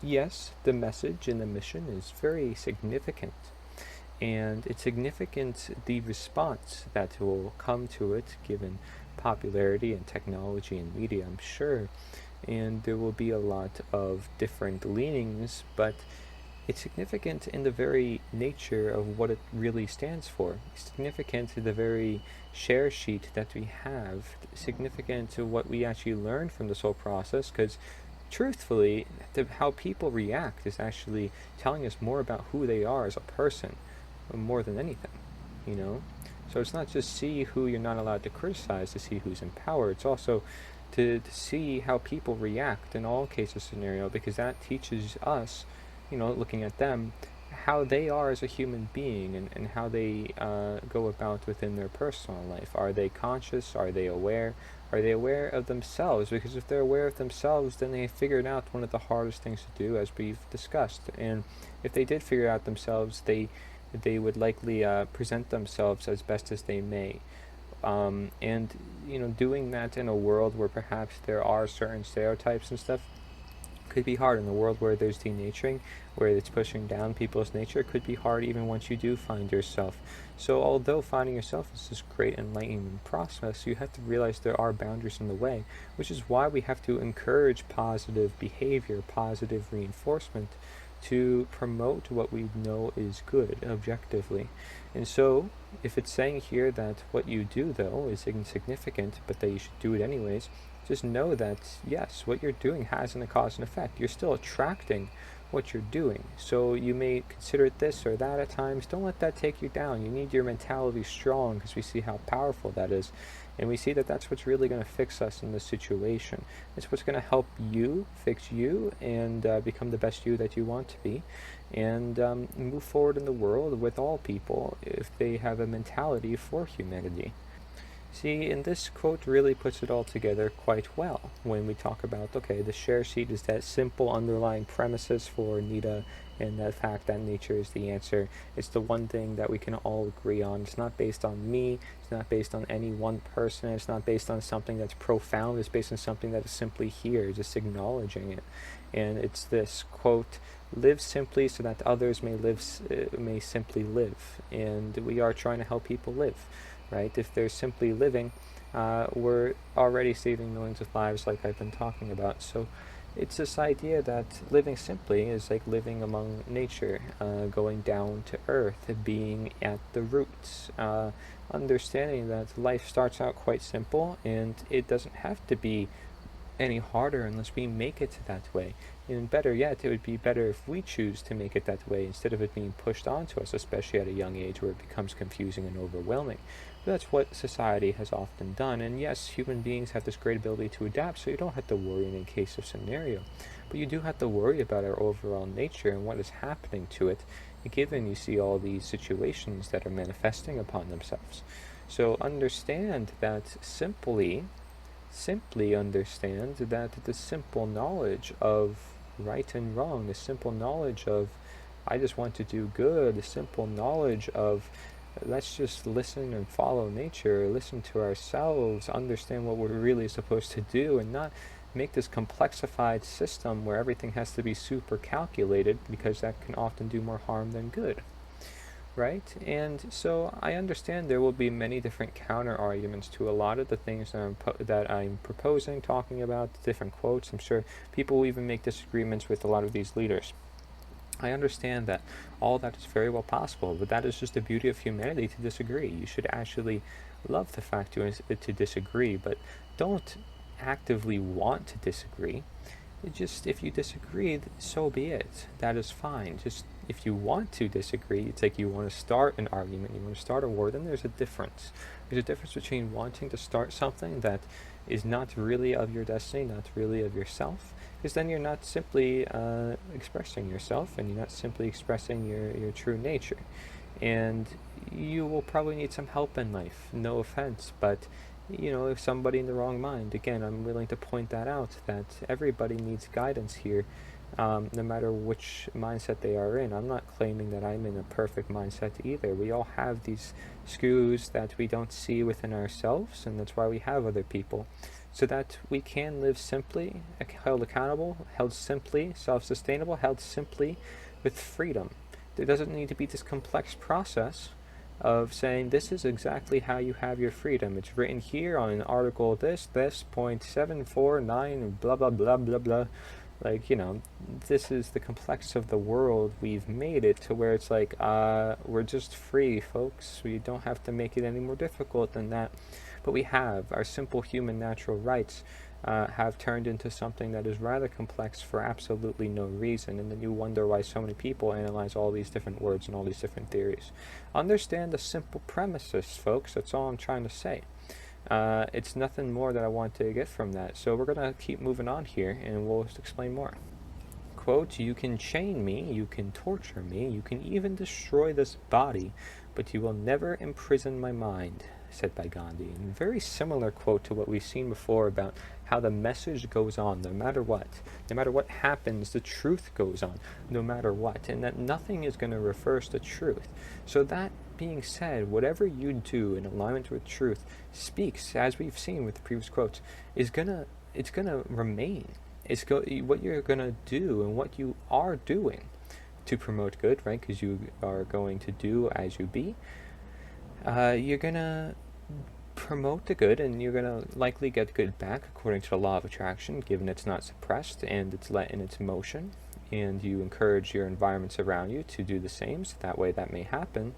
yes, the message and the mission is very significant, and it's significant the response that will come to it, given popularity and technology and media, I'm sure, and there will be a lot of different leanings, but it's significant in the very nature of what it really stands for. It's significant to the very share sheet that we have, significant to what we actually learn from this whole process, because truthfully, how people react is actually telling us more about who they are as a person, more than anything, you know? So it's not just see who you're not allowed to criticize to see who's in power, it's also to see how people react in all cases scenario, because that teaches us, looking at them, how they are as a human being, and how they go about within their personal life. Are they conscious? Are they aware? Are they aware of themselves? Because if they're aware of themselves, then they have figured out one of the hardest things to do, as we've discussed. And if they did figure out themselves, they would likely present themselves as best as they may. And doing that in a world where perhaps there are certain stereotypes and stuff could be hard. In a world where there's denaturing, where it's pushing down people's nature, it could be hard even once you do find yourself. So although finding yourself is this great enlightenment process, you have to realize there are boundaries in the way, which is why we have to encourage positive behavior, positive reinforcement, to promote what we know is good objectively. And so if it's saying here that what you do though is insignificant, but that you should do it anyways, just know that yes, what you're doing has a cause and effect. You're still attracting what you're doing. So you may consider it this or that at times. Don't let that take you down. You need your mentality strong, because we see how powerful that is. And we see that that's what's really going to fix us in this situation. It's what's going to help you fix you and become the best you that you want to be, and move forward in the world with all people if they have a mentality for humanity. See, and this quote really puts it all together quite well when we talk about, okay, the share sheet is that simple underlying premises for Nita, and the fact that nature is the answer. It's the one thing that we can all agree on. It's not based on me, it's not based on any one person, it's not based on something that's profound, it's based on something that is simply here, just acknowledging it. And it's this quote, live simply so that others may simply live. And we are trying to help people live. Right? If they're simply living, we're already saving millions of lives, like I've been talking about. So it's this idea that living simply is like living among nature, going down to earth, being at the roots, understanding that life starts out quite simple, and it doesn't have to be any harder unless we make it that way. And better yet, it would be better if we choose to make it that way instead of it being pushed onto us, especially at a young age where it becomes confusing and overwhelming. But that's what society has often done. And yes, human beings have this great ability to adapt, so you don't have to worry in a case of scenario. But you do have to worry about our overall nature and what is happening to it, given you see all these situations that are manifesting upon themselves. So understand that simply understand that the simple knowledge of right and wrong, the simple knowledge of I just want to do good, the simple knowledge of let's just listen and follow nature, listen to ourselves, understand what we're really supposed to do, and not make this complexified system where everything has to be super calculated, because that can often do more harm than good. Right? And so I understand there will be many different counter arguments to a lot of the things that I'm proposing, talking about, different quotes. I'm sure people will even make disagreements with a lot of these leaders. I understand that all that is very well possible, but that is just the beauty of humanity, to disagree. You should actually love the fact to disagree, but don't actively want to disagree. Just if you disagree, so be it. That is fine. Just if you want to disagree, it's like you want to start an argument, you want to start a war, then there's a difference. There's a difference between wanting to start something that is not really of your destiny, not really of yourself, because then you're not simply expressing yourself, and you're not simply expressing your true nature. And you will probably need some help in life, no offense, but if somebody in the wrong mind, again, I'm willing to point that out, that everybody needs guidance here, no matter which mindset they are in. I'm not claiming that I'm in a perfect mindset either. We all have these screws that we don't see within ourselves, and that's why we have other people, so that we can live simply, held accountable, held simply, self-sustainable, held simply with freedom. There doesn't need to be this complex process of saying this is exactly how you have your freedom. It's written here on an article this, .749, blah, blah, blah, blah, blah. Like, this is the complex of the world. We've made it to where it's like, we're just free, folks. We don't have to make it any more difficult than that. But we have. Our simple human natural rights have turned into something that is rather complex for absolutely no reason. And then you wonder why so many people analyze all these different words and all these different theories. Understand the simple premises, folks. That's all I'm trying to say. It's nothing more that I want to get from that. So we're going to keep moving on here, and we'll explain more. Quote, "You can chain me, you can torture me, you can even destroy this body, but you will never imprison my mind," said by Gandhi. And very similar quote to what we've seen before about how the message goes on no matter what. No matter what happens, the truth goes on no matter what, and that nothing is going to reverse the truth. So that being said, whatever you do in alignment with truth speaks, as we've seen with the previous quotes, it's gonna remain. What you're gonna do and what you are doing to promote good, right? Because you are going to do as you be. You're gonna promote the good, and you're gonna likely get good back according to the law of attraction, given it's not suppressed and it's let in its motion. And you encourage your environments around you to do the same, so that way that may happen.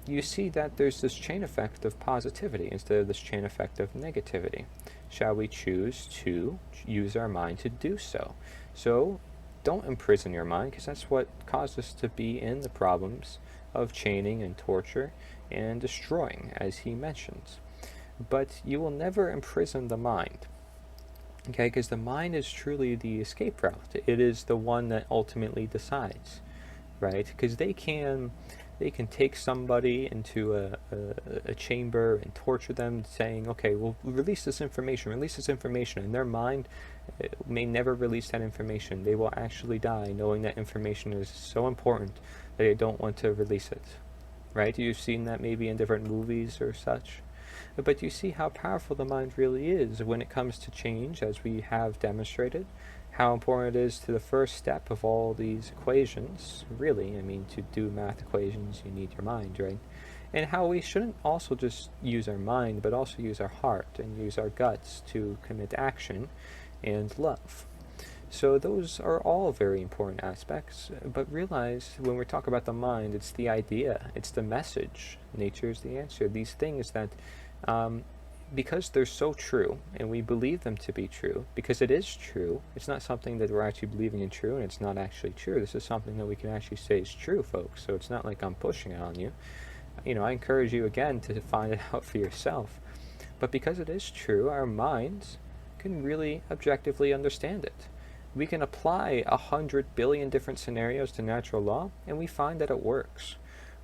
You see that there's this chain effect of positivity instead of this chain effect of negativity. Shall we choose to use our mind to do so? So don't imprison your mind, because that's what caused us to be in the problems of chaining and torture and destroying, as he mentions. But you will never imprison the mind. Okay, because the mind is truly the escape route. It is the one that ultimately decides, right? Because they can take somebody into a chamber and torture them, saying, okay, well, release this information, and their mind may never release that information. They will actually die knowing that information is so important that they don't want to release it, right? You've seen that maybe in different movies or such. But you see how powerful the mind really is when it comes to change, as we have demonstrated. How important it is to the first step of all these equations, really. I mean, to do math equations, you need your mind, right? And how we shouldn't also just use our mind, but also use our heart and use our guts to commit action and love. So those are all very important aspects, but realize when we talk about the mind, it's the idea, it's the message. Nature is the answer. These things that because they're so true, and we believe them to be true, because it is true. It's not something that we're actually believing in true, and it's not actually true. This is something that we can actually say is true, folks. So it's not like I'm pushing it on you. I encourage you again to find it out for yourself. But because it is true, our minds can really objectively understand it. We can apply 100 billion different scenarios to natural law, and we find that it works.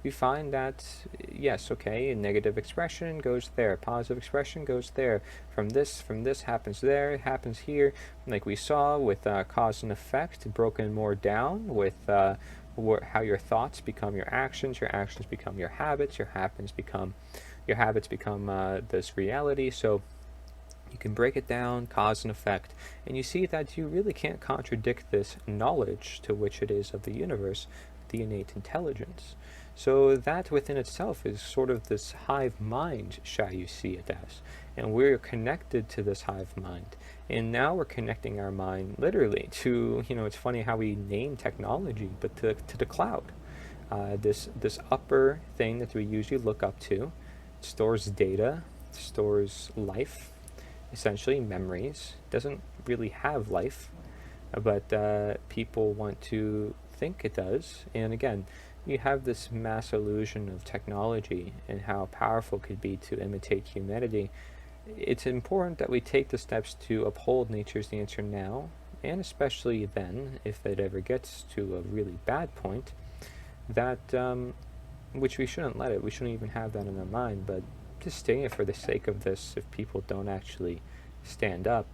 We find that, yes, okay, negative expression goes there, positive expression goes there, from this happens there, it happens here, like we saw with cause and effect, broken more down with how your thoughts become your actions become your habits become this reality. So you can break it down, cause and effect, and you see that you really can't contradict this knowledge to which it is of the universe, the innate intelligence. So that within itself is sort of this hive mind, shall you see it as. And we're connected to this hive mind. And now we're connecting our mind literally to, it's funny how we name technology, but to the cloud. This upper thing that we usually look up to stores data, stores life, essentially memories. Doesn't really have life, but people want to think it does. And again, you have this mass illusion of technology and how powerful it could be to imitate humanity. It's important that we take the steps to uphold nature's answer now, and especially then, if it ever gets to a really bad point, that which we shouldn't let it. We shouldn't even have that in our mind, but just saying it for the sake of this, if people don't actually stand up,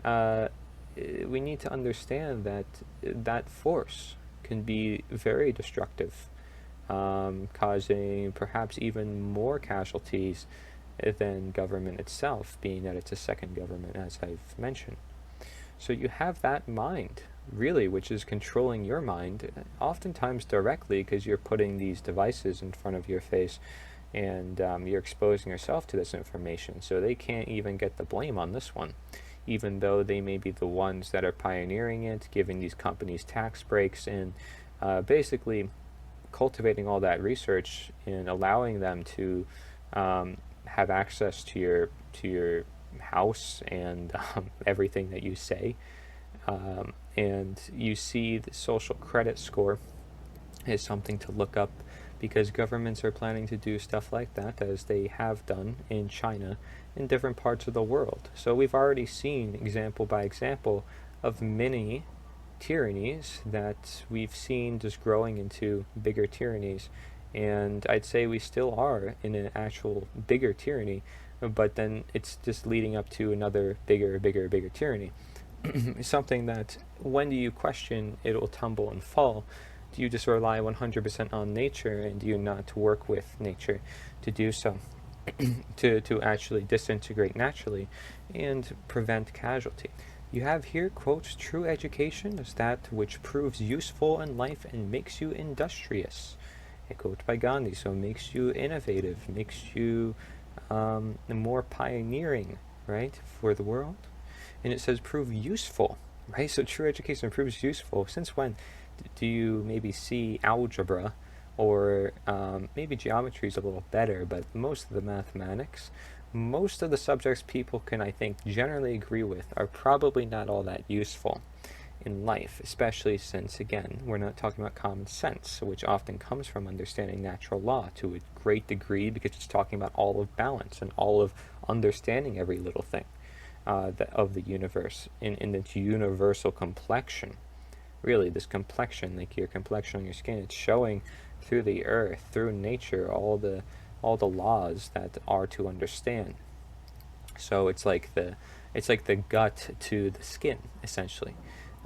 we need to understand that that force can be very destructive, causing perhaps even more casualties than government itself, being that it's a second government, as I've mentioned. So you have that mind, really, which is controlling your mind, oftentimes directly, because you're putting these devices in front of your face, and you're exposing yourself to this information, so they can't even get the blame on this one. even though they may be the ones that are pioneering it, giving these companies tax breaks, and basically cultivating all that research and allowing them to have access to your house and everything that you say. And you see the social credit score is something to look up, because governments are planning to do stuff like that, as they have done in China, in different parts of the world. So we've already seen, example by example, of many tyrannies that we've seen just growing into bigger tyrannies. And I'd say we still are in an actual bigger tyranny, but then it's just leading up to another bigger tyranny. Something that, when do you question it'll tumble and fall? Do you just rely 100% on nature, and do you not work with nature to do so? to actually disintegrate naturally and prevent casualty. You have here, quote, true education is that which proves useful in life and makes you industrious. A quote by Gandhi. So it makes you innovative, makes you more pioneering, right, for the world. And it says prove useful, right? So true education proves useful. Since when do you maybe see algebra, or maybe geometry is a little better, but most of the mathematics, most of the subjects people can, I think, generally agree with are probably not all that useful in life, especially since, again, we're not talking about common sense, which often comes from understanding natural law to a great degree, because it's talking about all of balance and all of understanding every little thing of the universe in its universal complexion. Really, this complexion, like your complexion on your skin, it's showing through the earth, through nature, all the laws that are to understand. So it's like the gut to the skin, essentially.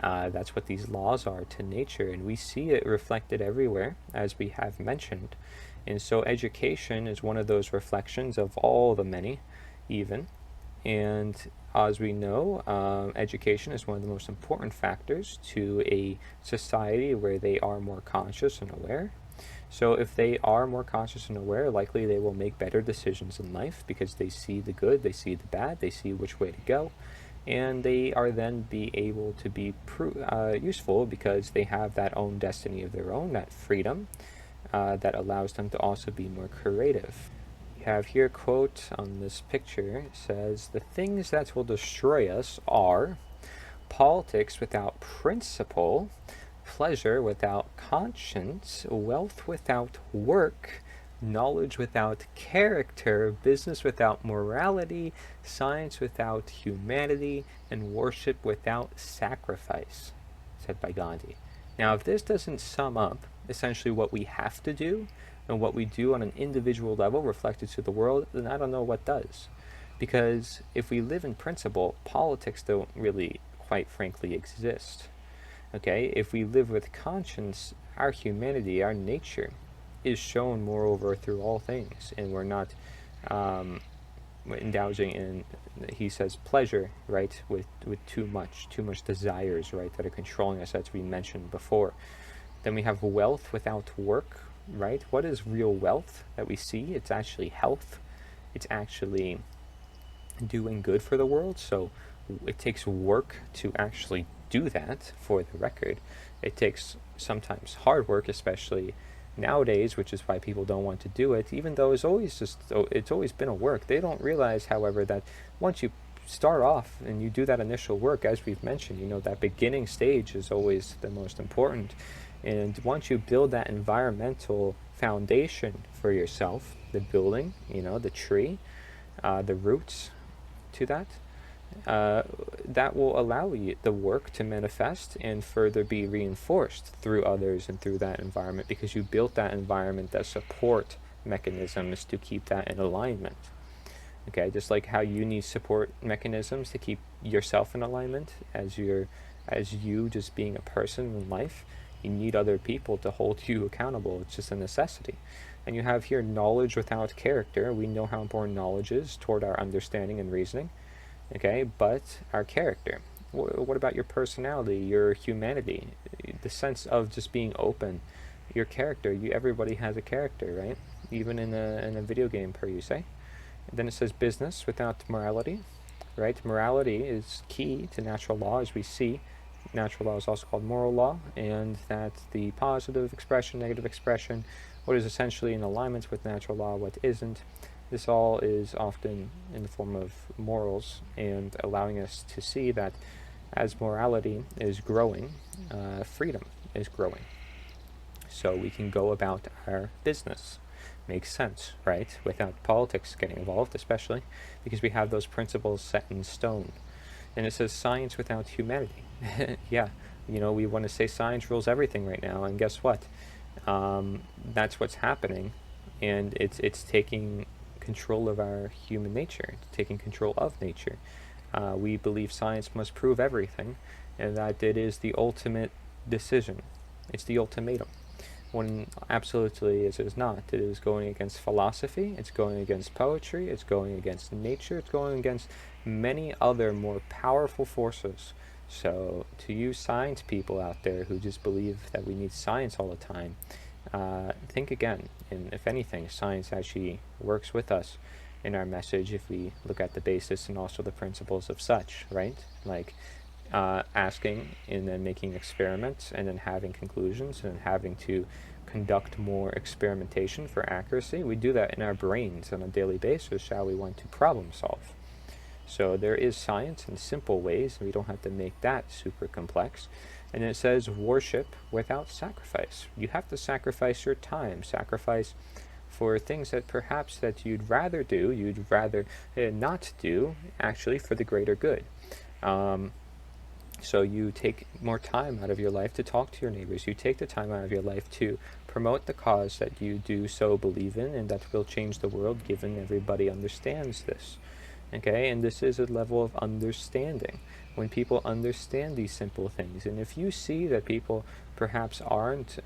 That's what these laws are to nature, and we see it reflected everywhere, as we have mentioned. And so education is one of those reflections of all the many, even. And as we know, education is one of the most important factors to a society where they are more conscious and aware. So if they are more conscious and aware, likely they will make better decisions in life, because they see the good, they see the bad, they see which way to go, and they are then be able to be useful, because they have that own destiny of their own, that freedom that allows them to also be more creative. Have here a quote on this picture. It says, the things that will destroy us are politics without principle, pleasure without conscience, wealth without work, knowledge without character, business without morality, science without humanity, and worship without sacrifice, said by Gandhi. Now, if this doesn't sum up essentially what we have to do, and what we do on an individual level reflected to the world, then I don't know what does. Because if we live in principle, politics don't really, quite frankly, exist. Okay? If we live with conscience, our humanity, our nature, is shown moreover through all things, and we're not indulging in, he says, pleasure, right, with too much desires, right, that are controlling us, as we mentioned before. Then we have wealth without work, right? What is real wealth that we see? It's actually health. It's actually doing good for the world. So it takes work to actually do that, for the record. It takes sometimes hard work, especially nowadays, which is why people don't want to do it, even though it's always been a work. They don't realize, however, that once you start off and you do that initial work, as we've mentioned, that beginning stage is always the most important. And once you build that environmental foundation for yourself, the building, the tree, the roots to that, that will allow you the work to manifest and further be reinforced through others and through that environment, because you built that environment that support mechanisms to keep that in alignment. Okay, just like how you need support mechanisms to keep yourself in alignment as you just being a person in life. You need other people to hold you accountable. It's just a necessity. And you have here knowledge without character. We know how important knowledge is toward our understanding and reasoning. Okay, but our character. What about your personality, your humanity, the sense of just being open, your character? Everybody has a character, right? Even in a video game, per you say. And then it says business without morality, right? Morality is key to natural law, as we see. Natural law is also called moral law, and that the positive expression, negative expression, what is essentially in alignment with natural law, what isn't, this all is often in the form of morals, and allowing us to see that as morality is growing, freedom is growing. So we can go about our business. Makes sense, right? Without politics getting involved, especially because we have those principles set in stone. And it says science without humanity. Yeah, we want to say science rules everything right now, and guess what? That's what's happening, and it's taking control of our human nature. It's taking control of nature. We believe science must prove everything, and that it is the ultimate decision. It's the ultimatum. When absolutely it is not. It is going against philosophy, it's going against poetry, it's going against nature, it's going against many other more powerful forces. So to you science people out there who just believe that we need science all the time, think again. And if anything, science actually works with us in our message if we look at the basis and also the principles of such, right? Like asking and then making experiments and then having conclusions and having to conduct more experimentation for accuracy. We do that in our brains on a daily basis, shall we want to problem solve. So there is science in simple ways, and we don't have to make that super complex. And it says worship without sacrifice. You have to sacrifice your time, sacrifice for things that perhaps that you'd rather do, you'd rather not do, actually for the greater good. So you take more time out of your life to talk to your neighbors. You take the time out of your life to promote the cause that you do so believe in and that will change the world, given everybody understands this. Okay, and this is a level of understanding. When people understand these simple things, and if you see that people perhaps aren't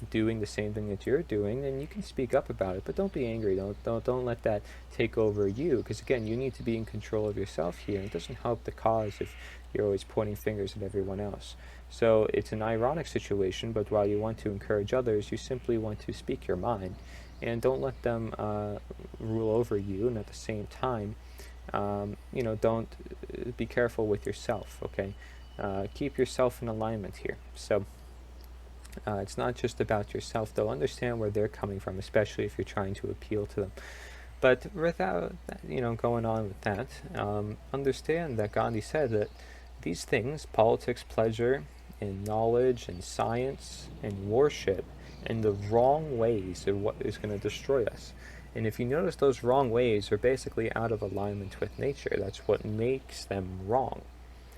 doing the same thing that you're doing, then you can speak up about it. But don't be angry. Don't let that take over you. Because again, you need to be in control of yourself here. It doesn't help the cause if you're always pointing fingers at everyone else. So it's an ironic situation. But while you want to encourage others, you simply want to speak your mind, and don't let them rule over you. And at the same time, don't be careful with yourself, okay? Keep yourself in alignment here. So it's not just about yourself, though. Understand where they're coming from, especially if you're trying to appeal to them. But without, going on with that, understand that Gandhi said that these things, politics, pleasure, and knowledge, and science, and worship, in the wrong ways are what is going to destroy us. And if you notice, those wrong ways are basically out of alignment with nature. That's what makes them wrong,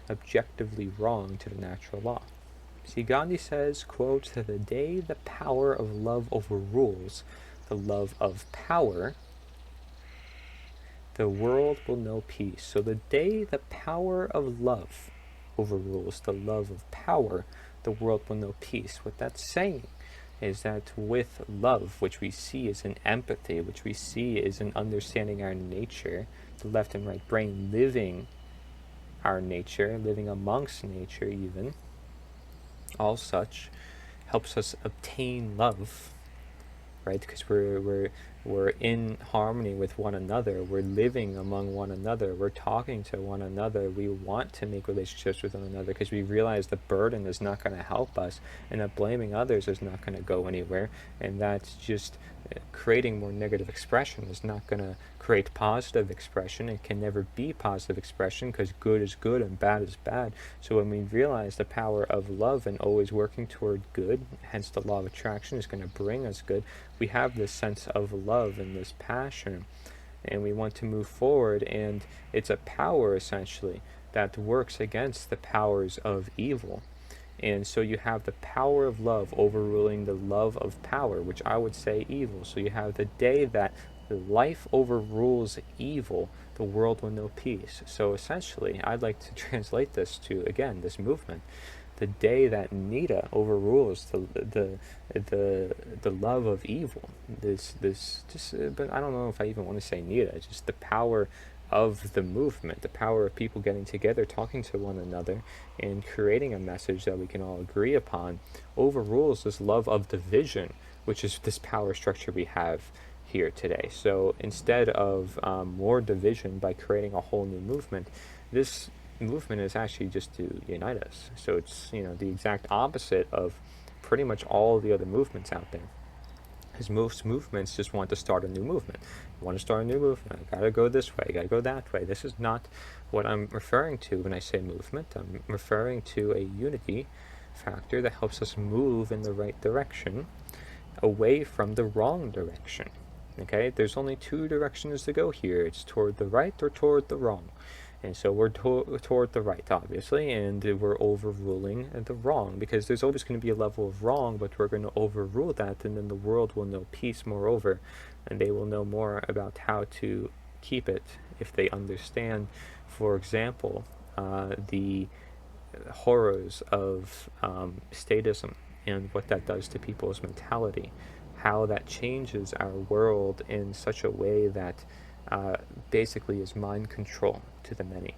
objectively wrong to the natural law. See, Gandhi says, quote, "The day the power of love overrules the love of power, the world will know peace." So the day the power of love overrules the love of power, the world will know peace. What that's saying is that with love, which we see as an empathy, which we see as an understanding our nature, the left and right brain living our nature, living amongst nature even, all such helps us obtain love, right? Because we're in harmony with one another. We're living among one another. We're talking to one another. We want to make relationships with one another because we realize the burden is not going to help us, and that blaming others is not going to go anywhere, and that's just creating more negative expression is not going to create positive expression. It can never be positive expression because good is good and bad is bad. So when we realize the power of love and always working toward good, hence the law of attraction is going to bring us good, we have this sense of love and this passion, and we want to move forward, and it's a power essentially that works against the powers of evil. And so you have the power of love overruling the love of power, which I would say evil. So you have the day that life overrules evil, the world will know peace. So essentially, I'd like to translate this to, again, this movement. The day that Nita overrules the love of evil, but I don't know if I even want to say Nita, just the power of the movement, the power of people getting together, talking to one another, and creating a message that we can all agree upon, overrules this love of division, which is this power structure we have here today. So instead of more division by creating a whole new movement, this movement is actually just to unite us. So it's, the exact opposite of pretty much all the other movements out there. Because most movements just want to start a new movement. You want to start a new movement. I gotta go this way, I gotta go that way. This is not what I'm referring to when I say movement. I'm referring to a unity factor that helps us move in the right direction, away from the wrong direction. Okay, there's only two directions to go here. It's toward the right or toward the wrong. And so we're toward the right, obviously, and we're overruling the wrong, because there's always going to be a level of wrong, but we're going to overrule that, and then the world will know peace moreover, and they will know more about how to keep it if they understand, for example, the horrors of statism and what that does to people's mentality, how that changes our world in such a way that basically is mind control to the many.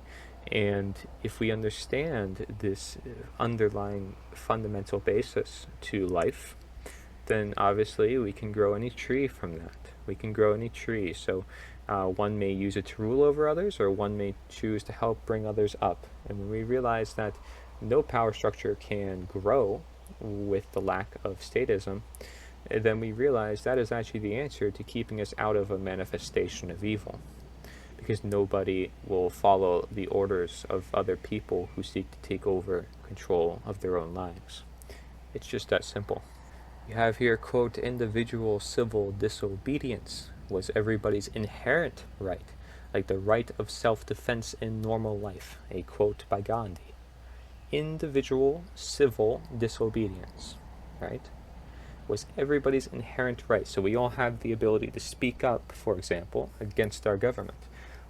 And if we understand this underlying fundamental basis to life, then obviously we can grow any tree from that. We can grow any tree. So one may use it to rule over others, or one may choose to help bring others up. And when we realize that no power structure can grow with the lack of statism, then we realize that is actually the answer to keeping us out of a manifestation of evil. Because nobody will follow the orders of other people who seek to take over control of their own lives. It's just that simple. You have here, quote, individual civil disobedience was everybody's inherent right, like the right of self-defense in normal life, a quote by Gandhi. Individual civil disobedience, right, was everybody's inherent right. So we all have the ability to speak up, for example, against our government.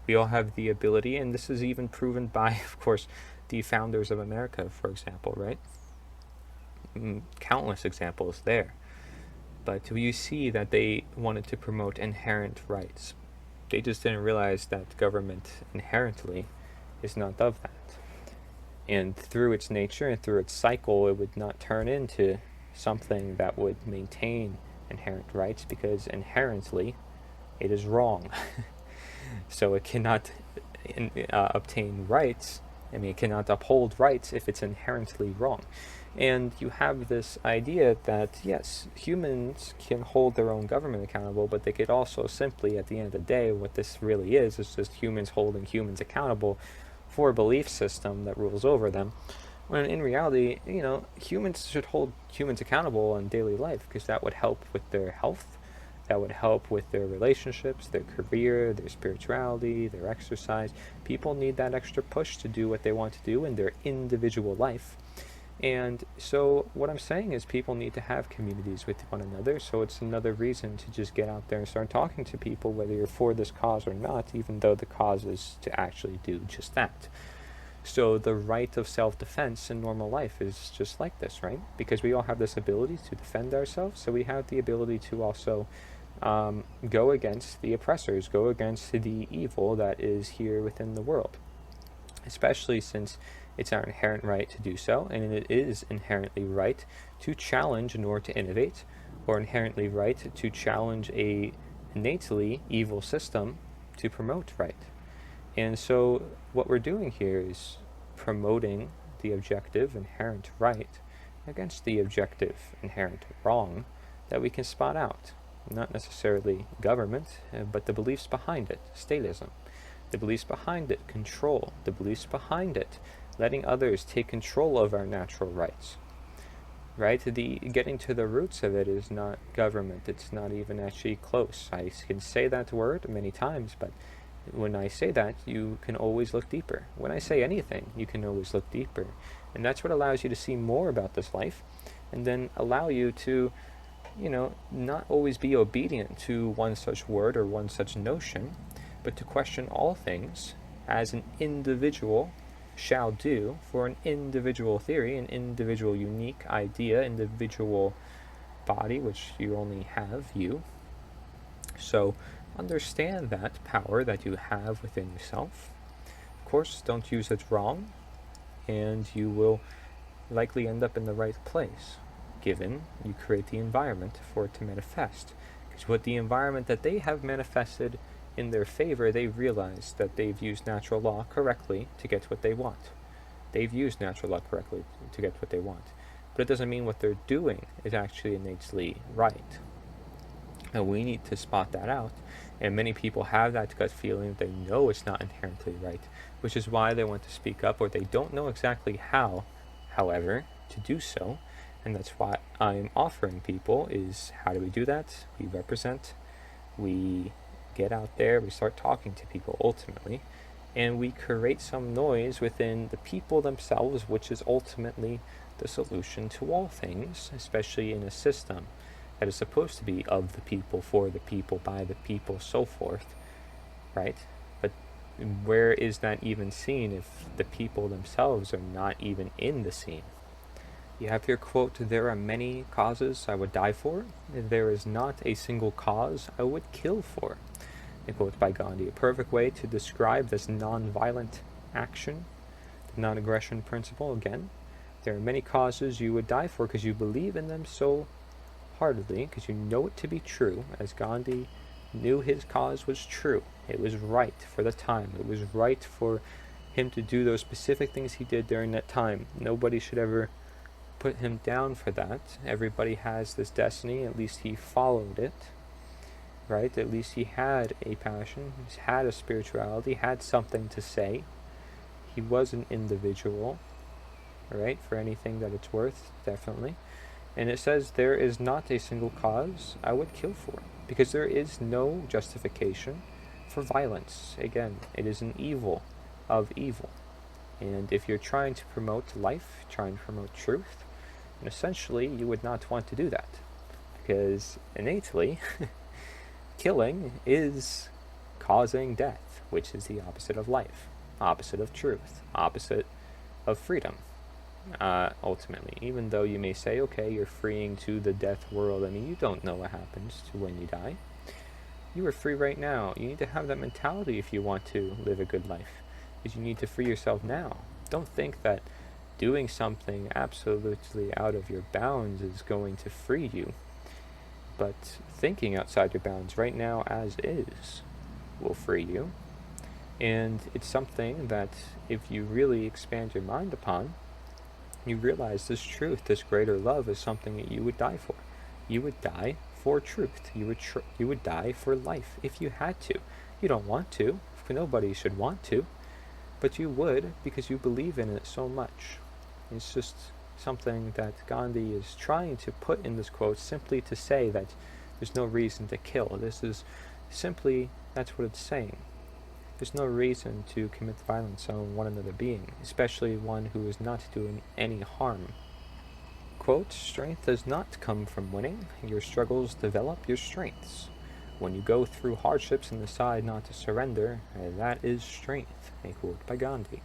We all have the ability, and this is even proven by, of course, the founders of America, for example, right? Countless examples there. But you see that they wanted to promote inherent rights. They just didn't realize that government inherently is not of that. And through its nature and through its cycle, it would not turn into something that would maintain inherent rights, because inherently it is wrong. So it cannot obtain rights. It cannot uphold rights if it's inherently wrong. And you have this idea that, yes, humans can hold their own government accountable, but they could also simply, at the end of the day, what this really is just humans holding humans accountable for a belief system that rules over them. When in reality, humans should hold humans accountable in daily life, because that would help with their health, that would help with their relationships, their career, their spirituality, their exercise. People need that extra push to do what they want to do in their individual life. And so what I'm saying is people need to have communities with one another. So it's another reason to just get out there and start talking to people, whether you're for this cause or not, even though the cause is to actually do just that. So the right of self-defense in normal life is just like this, right? Because we all have this ability to defend ourselves, so we have the ability to also go against the oppressors, go against the evil that is here within the world. Especially since it's our inherent right to do so, and it is inherently right to challenge in order to innovate, or inherently right to challenge a innately evil system to promote right. And so what we're doing here is promoting the objective inherent right against the objective inherent wrong that we can spot out. Not necessarily government, but the beliefs behind it, statism. The beliefs behind it, control. The beliefs behind it, letting others take control of our natural rights. Right? Getting to the roots of it is not government. It's not even actually close. I can say that word many times, but when I say that, you can always look deeper. When I say anything, you can always look deeper. And that's what allows you to see more about this life, and then allow you to, not always be obedient to one such word or one such notion, but to question all things as an individual shall do for an individual theory, an individual unique idea, individual body, which you only have, you. So understand that power that you have within yourself. Of course, don't use it wrong, and you will likely end up in the right place, given you create the environment for it to manifest. Because with the environment that they have manifested in their favor, they realize that they've used natural law correctly to get what they want. They've used natural law correctly to get what they want. But it doesn't mean what they're doing is actually innately right. And we need to spot that out. And many people have that gut feeling. They know it's not inherently right, which is why they want to speak up, or they don't know exactly how, however, to do so. And that's what I'm offering people is how do we do that? We represent, we get out there, we start talking to people ultimately, and we create some noise within the people themselves, which is ultimately the solution to all things, especially in a system that is supposed to be of the people, for the people, by the people, so forth, right? But where is that even seen if the people themselves are not even in the scene? You have your quote, "There are many causes I would die for. There is not a single cause I would kill for." A quote by Gandhi, a perfect way to describe this non-violent action, the non-aggression principle again. There are many causes you would die for because you believe in them so heartedly, because you know it to be true, as Gandhi knew his cause was true. It was right for the time. It was right for him to do those specific things he did during that time. Nobody should ever put him down for that. Everybody has this destiny. At least he followed it, right? At least he had a passion, he had a spirituality, had something to say. He was an individual, right? For anything that it's worth, definitely. And it says, there is not a single cause I would kill for, because there is no justification for violence. Again, it is an evil of evil. And if you're trying to promote life, trying to promote truth, and essentially you would not want to do that, because innately killing is causing death, which is the opposite of life, opposite of truth, opposite of freedom. Ultimately, even though you may say, okay, you're freeing to the death world, I mean, you don't know what happens to when you die. You are free right now. You need to have that mentality if you want to live a good life, because you need to free yourself now. Don't think that doing something absolutely out of your bounds is going to free you, but thinking outside your bounds right now as is will free you. And it's something that if you really expand your mind upon, you realize this truth, this greater love is something that you would die for. You would die for truth. You would die for life if you had to. You don't want to. Nobody should want to. But you would, because you believe in it so much. It's just something that Gandhi is trying to put in this quote, simply to say that there's no reason to kill. This is simply, that's what it's saying. There's no reason to commit violence on one another being, especially one who is not doing any harm. Quote, strength does not come from winning. Your struggles develop your strengths. When you go through hardships and decide not to surrender, that is strength. A quote by Gandhi.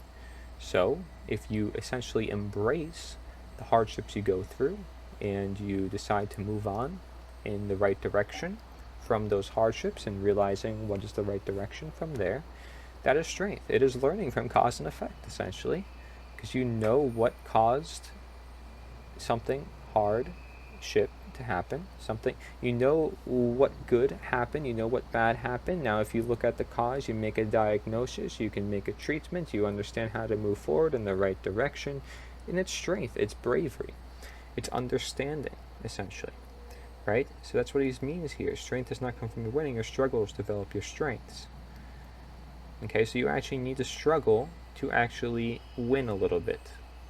So, if you essentially embrace the hardships you go through and you decide to move on in the right direction from those hardships and realizing what is the right direction from there, that is strength. It is learning from cause and effect, essentially, because you know what caused something hardship to happen, something, you know what good happened, you know what bad happened. Now, if you look at the cause, you make a diagnosis, you can make a treatment, you understand how to move forward in the right direction, and it's strength, it's bravery, it's understanding, essentially, right? So that's what he means here. Strength does not come from your winning. Your struggles develop your strengths. Okay, so you actually need to struggle to actually win a little bit,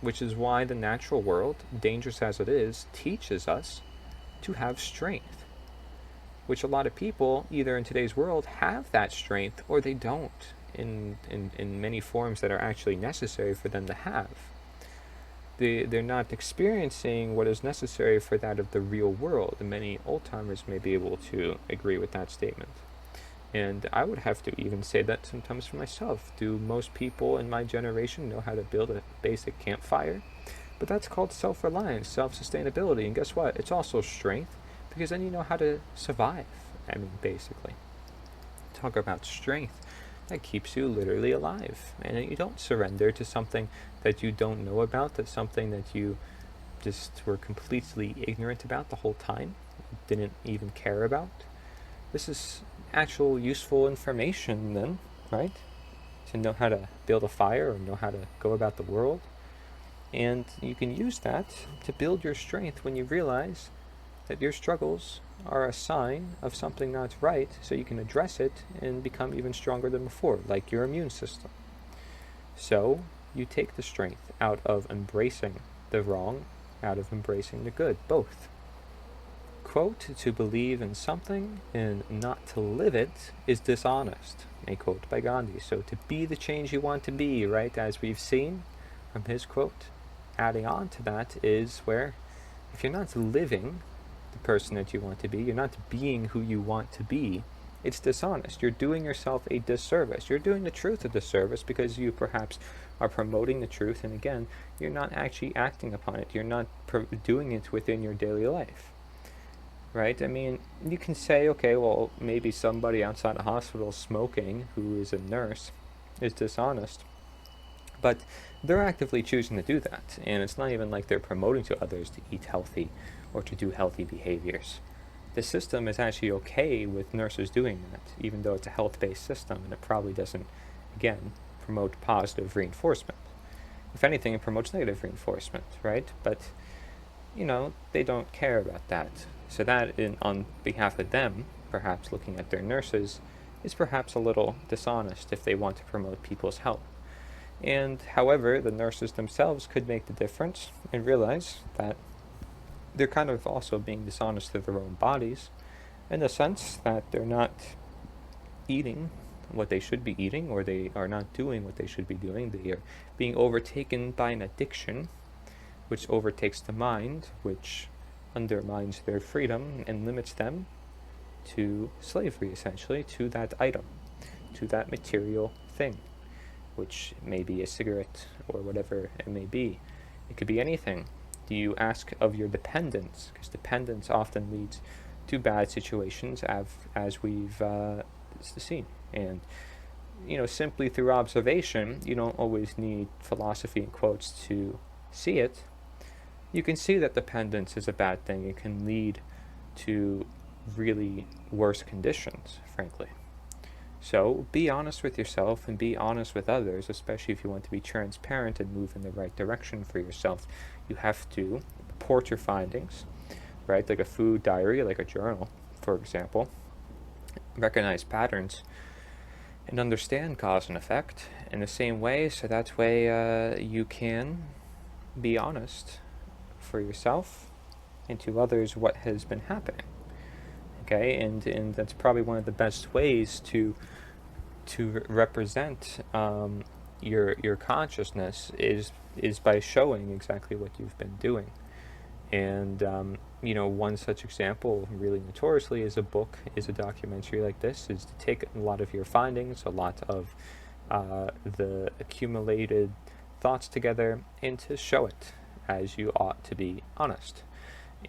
which is why the natural world, dangerous as it is, teaches us to have strength, which a lot of people, either in today's world, have that strength or they don't in many forms that are actually necessary for them to have. They're not experiencing what is necessary for that of the real world, and many old-timers may be able to agree with that statement. And I would have to even say that sometimes for myself. Do most people in my generation know how to build a basic campfire? But that's called self-reliance, self-sustainability. And guess what? It's also strength, because then you know how to survive. I mean, basically. Talk about strength. That keeps you literally alive. And you don't surrender to something that you don't know about, that's something that you just were completely ignorant about the whole time, didn't even care about. this is actual useful information then, right? To know how to build a fire or know how to go about the world. And you can use that to build your strength when you realize that your struggles are a sign of something not right, so you can address it and become even stronger than before, like your immune system. So you take the strength out of embracing the wrong, out of embracing the good, both. Quote, to believe in something and not to live it is dishonest, a quote by Gandhi. So to be the change you want to be, right, as we've seen from his quote, adding on to that is where if you're not living the person that you want to be, you're not being who you want to be, it's dishonest. You're doing yourself a disservice. You're doing the truth a disservice because you perhaps are promoting the truth, and again, you're not actually acting upon it. You're not doing it within your daily life. Right? I mean, you can say, okay, well, maybe somebody outside a hospital smoking who is a nurse is dishonest, but they're actively choosing to do that, and it's not even like they're promoting to others to eat healthy or to do healthy behaviors. The system is actually okay with nurses doing that, even though it's a health-based system, and it probably doesn't, again, promote positive reinforcement. If anything, it promotes negative reinforcement, right? But, they don't care about that. So that, on behalf of them, perhaps looking at their nurses, is perhaps a little dishonest if they want to promote people's health. And however, the nurses themselves could make the difference and realize that they're kind of also being dishonest to their own bodies in the sense that they're not eating what they should be eating, or they are not doing what they should be doing. They are being overtaken by an addiction, which overtakes the mind, which undermines their freedom and limits them to slavery, essentially, to that item, to that material thing, which may be a cigarette or whatever it may be. It could be anything. Do you ask of your dependence? Because dependence often leads to bad situations, as we've seen. And, simply through observation, you don't always need philosophy in quotes to see it. You can see that dependence is a bad thing. It can lead to really worse conditions, frankly. So be honest with yourself and be honest with others, especially if you want to be transparent and move in the right direction for yourself. You have to report your findings, right? Like a food diary, like a journal, for example. Recognize patterns and understand cause and effect in the same way, so that way you can be honest for yourself and to others what has been happening. Okay, and that's probably one of the best ways to represent your consciousness is by showing exactly what you've been doing. And one such example, really notoriously, is a documentary like this, is to take a lot of your findings, a lot of the accumulated thoughts together, and to show it as you ought to be honest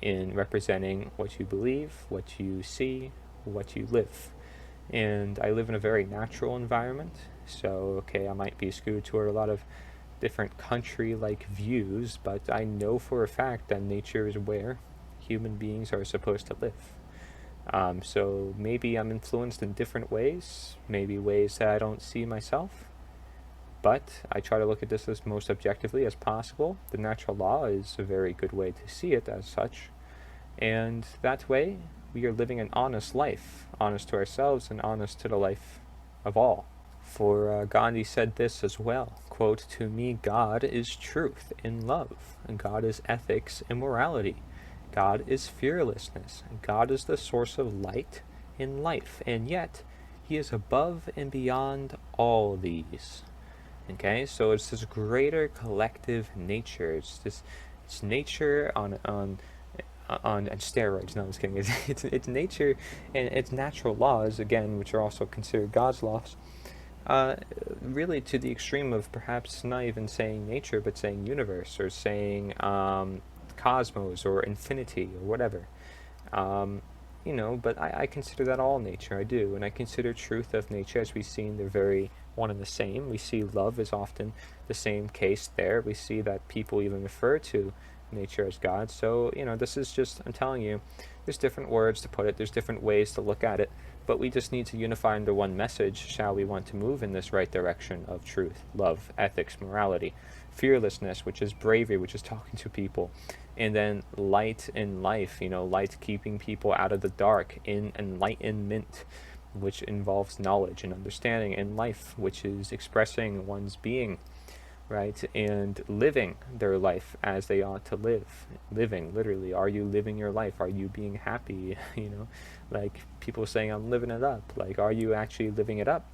in representing what you believe, what you see, what you live. And I live in a very natural environment, so I might be skewed toward a lot of different country-like views, but I know for a fact that nature is where human beings are supposed to live. So maybe I'm influenced in different ways, maybe ways that I don't see myself, but I try to look at this as most objectively as possible. The natural law is a very good way to see it as such, and that way we are living an honest life, honest to ourselves and honest to the life of all. For Gandhi said this as well, quote, to me God is truth in love, and God is ethics and morality. God is fearlessness, and God is the source of light in life, and yet he is above and beyond all these. Okay, so it's this greater collective nature. It's nature on steroids. No, I'm just kidding. It's nature and its natural laws, again, which are also considered God's laws. Really to the extreme of perhaps not even saying nature, but saying universe, or saying cosmos, or infinity, or whatever. But I consider that all nature. I do, and I consider truth of nature, as we've seen, they're very one and the same. We see love is often the same case there. We see that people even refer to nature as God. So, this is just, I'm telling you, There's different words to put it, there's different ways to look at it, but we just need to unify under one message, shall we want to move in this right direction of truth, love, ethics, morality, fearlessness, which is bravery, which is talking to people, and then light in life, light keeping people out of the dark, in enlightenment, which involves knowledge and understanding, in life, which is expressing one's being, right, and living their life as they ought to live. Living, literally, are you living your life? Are you being happy? Like people saying, I'm living it up. Like, are you actually living it up?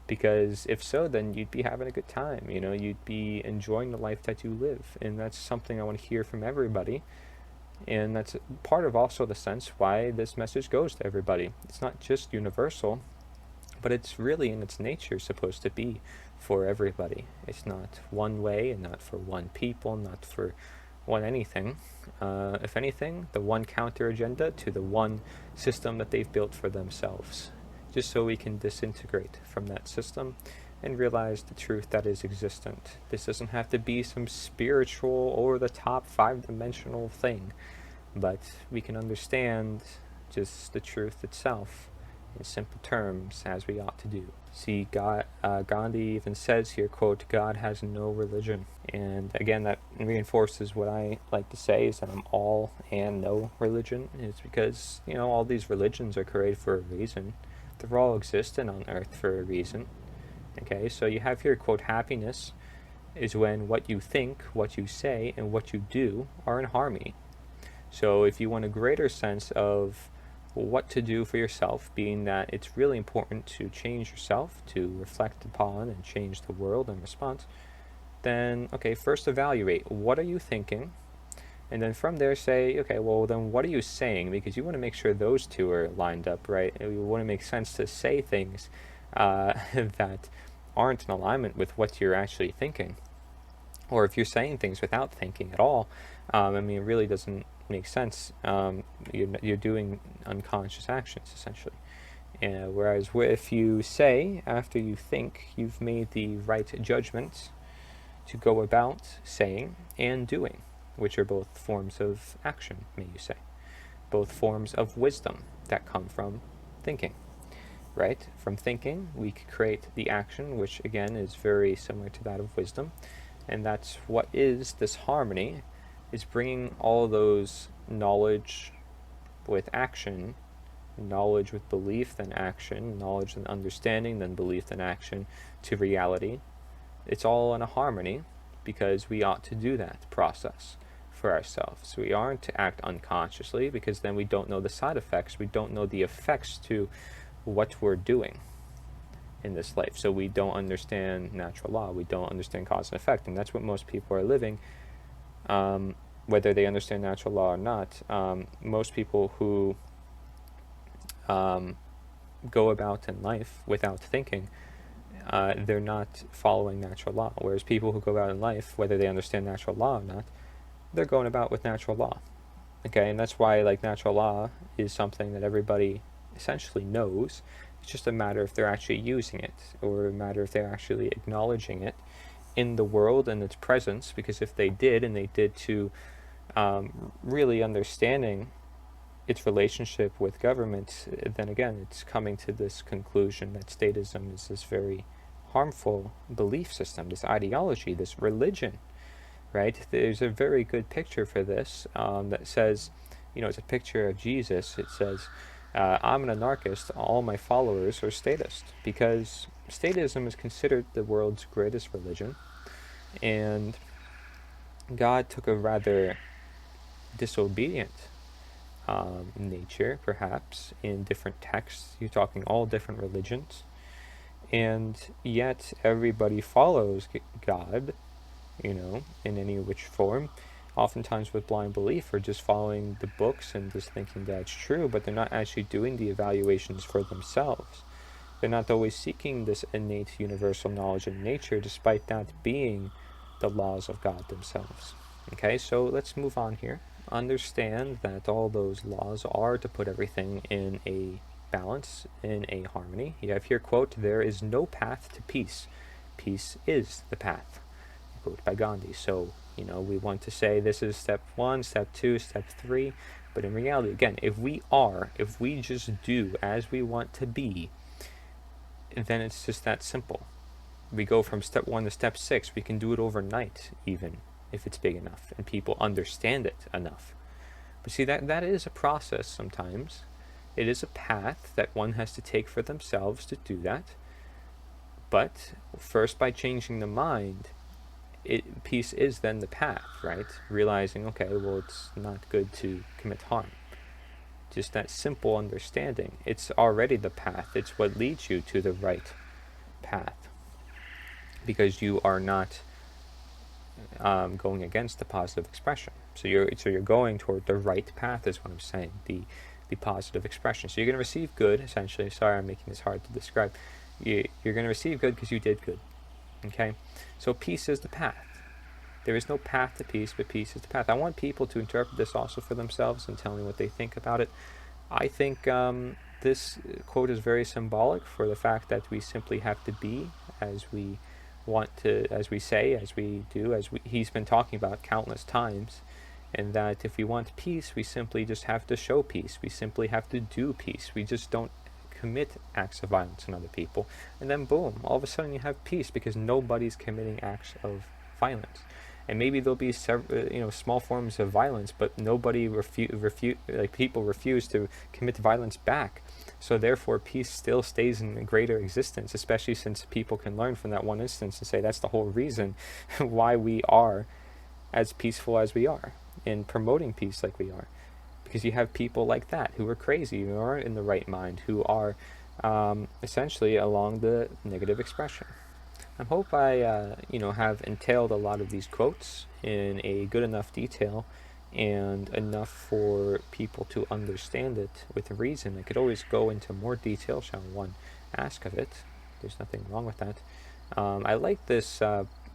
Because if so, then you'd be having a good time, you'd be enjoying the life that you live. And that's something I want to hear from everybody. And that's part of also the sense why this message goes to everybody. It's not just universal, but it's really in its nature supposed to be for everybody. It's not one way and not for one people, not for one anything. If anything, the one counter agenda to the one system that they've built for themselves, just so we can disintegrate from that system and realize the truth that is existent. This doesn't have to be some spiritual, over-the-top, five-dimensional thing, but we can understand just the truth itself in simple terms, as we ought to do. See, Gandhi even says here, quote, God has no religion. And again, that reinforces what I like to say, is that I'm all and no religion. It's because, all these religions are created for a reason. They're all existent on earth for a reason. Okay, so you have here, quote, happiness is when what you think, what you say, and what you do are in harmony. So if you want a greater sense of what to do for yourself, being that it's really important to change yourself, to reflect upon and change the world in response, then, okay, first evaluate, what are you thinking? And then from there say, okay, well then what are you saying? Because you want to make sure those two are lined up, right? It want to make sense to say things that aren't in alignment with what you're actually thinking. Or if you're saying things without thinking at all, it really doesn't make sense. You're doing unconscious actions, essentially. Whereas if you say, after you think, you've made the right judgments to go about saying and doing, which are both forms of action, may you say. Both forms of wisdom that come from thinking, right? From thinking, we could create the action, which again is very similar to that of wisdom. And that's what is this harmony, is bringing all those knowledge with action, knowledge with belief, then action, knowledge and understanding, then belief, then action, to reality. It's all in a harmony because we ought to do that process for ourselves. We aren't to act unconsciously, because then we don't know the side effects. We don't know the effects to what we're doing in this life. So we don't understand natural law. We don't understand cause and effect. And that's what most people are living, whether they understand natural law or not. Most people who go about in life without thinking, they're not following natural law. Whereas people who go about in life, whether they understand natural law or not, they're going about with natural law. Okay, and that's why natural law is something that everybody essentially knows. It's just a matter if they're actually using it, or a matter if they're actually acknowledging it in the world and its presence. Because if they did, and they did to really understanding its relationship with government, then again, it's coming to this conclusion that statism is this very harmful belief system, this ideology, this religion, right? There's a very good picture for this that says, it's a picture of Jesus. It says, I'm an anarchist, all my followers are statists, because statism is considered the world's greatest religion, and God took a rather disobedient nature, perhaps, in different texts. You're talking all different religions, and yet everybody follows God, in any which form, oftentimes with blind belief, or just following the books and just thinking that's true, but they're not actually doing the evaluations for themselves. They're not always seeking this innate universal knowledge of nature, despite that being the laws of God themselves. Okay, so let's move on here. Understand that all those laws are to put everything in a balance, in a harmony. You have here, quote, there is no path to peace. Peace is the path. Quote by Gandhi. So, we want to say this is step 1, step 2, step 3, But in reality, again, if we just do as we want to be, then it's just that simple. We go from step 1 to step 6. We can do it overnight, even if it's big enough and people understand it enough. But see, that is a process sometimes. It is a path that one has to take for themselves to do that. But first, by changing the mind, peace is then the path, right? Realizing, okay, well, it's not good to commit harm. Just that simple understanding. It's already the path. It's what leads you to the right path. Because you are not going against the positive expression. So you're going toward the right path is what I'm saying, the positive expression. So you're going to receive good, essentially. Sorry, I'm making this hard to describe. You're going to receive good because you did good. Okay? So peace is the path. There is no path to peace, but peace is the path. I want people to interpret this also for themselves and tell me what they think about it. I think this quote is very symbolic for the fact that we simply have to be as we want to, as we say, as we do, he's been talking about countless times, and that if we want peace, we simply just have to show peace. We simply have to do peace. We just don't commit acts of violence on other people, and then boom, all of a sudden you have peace because nobody's committing acts of violence. And maybe there'll be several, small forms of violence, but nobody people refuse to commit violence back. So therefore, peace still stays in greater existence, especially since people can learn from that one instance and say that's the whole reason why we are as peaceful as we are, in promoting peace like we are. Because you have people like that who are crazy, who aren't in the right mind, who are essentially along the negative expression. I hope I have entailed a lot of these quotes in a good enough detail and enough for people to understand it with reason. I could always go into more detail, shall one ask of it. There's nothing wrong with that. I like this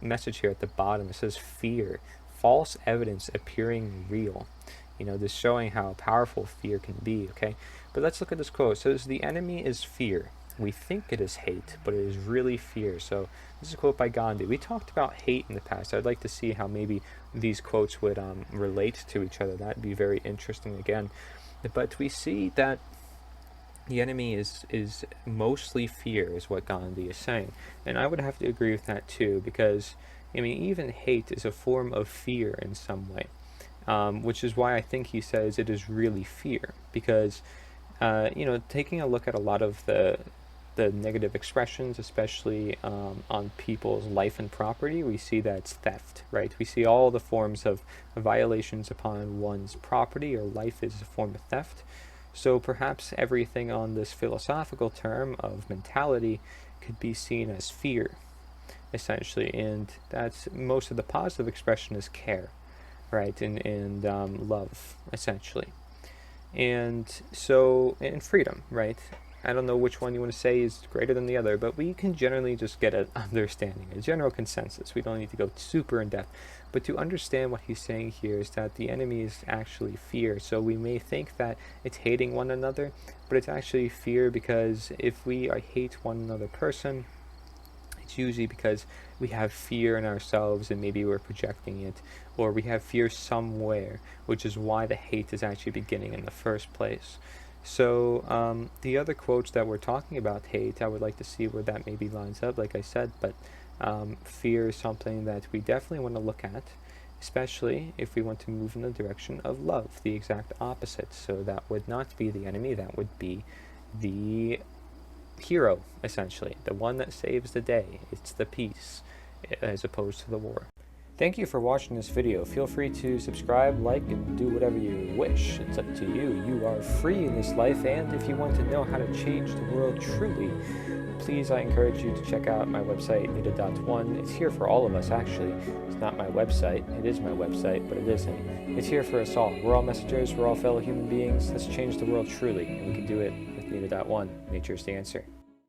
message here at the bottom. It says fear, false evidence appearing real. This showing how powerful fear can be, okay? But let's look at this quote. It says, the enemy is fear. We think it is hate, but it is really fear. So this is a quote by Gandhi. We talked about hate in the past. I'd like to see how maybe these quotes would relate to each other. That'd be very interesting again. But we see that the enemy is mostly fear, is what Gandhi is saying. And I would have to agree with that too, because, even hate is a form of fear in some way, which is why I think he says it is really fear. Because, taking a look at a lot of the negative expressions, especially on people's life and property, we see that it's theft, right? We see all the forms of violations upon one's property or life is a form of theft. So perhaps everything on this philosophical term of mentality could be seen as fear, essentially. And that's most of the positive expression is care, right? And love, essentially. And so, and freedom, right? I don't know which one you want to say is greater than the other, but we can generally just get an understanding, a general consensus. We don't need to go super in depth. But to understand what he's saying here is that the enemy is actually fear. So we may think that it's hating one another, but it's actually fear, because if we hate one another person, it's usually because we have fear in ourselves and maybe we're projecting it, or we have fear somewhere, which is why the hate is actually beginning in the first place. So the other quotes that we're talking about hate, I would like to see where that maybe lines up, like I said, but fear is something that we definitely want to look at, especially if we want to move in the direction of love, the exact opposite. So that would not be the enemy, that would be the hero, essentially, the one that saves the day. It's the peace as opposed to the war. Thank you for watching this video. Feel free to subscribe, like, and do whatever you wish. It's up to you. You are free in this life, and if you want to know how to change the world truly, please, I encourage you to check out my website, Nita.1. It's here for all of us, actually. It's not my website. It is my website, but it isn't. It's here for us all. We're all messengers. We're all fellow human beings. Let's change the world truly, and we can do it with Nita.1. Nature's the answer.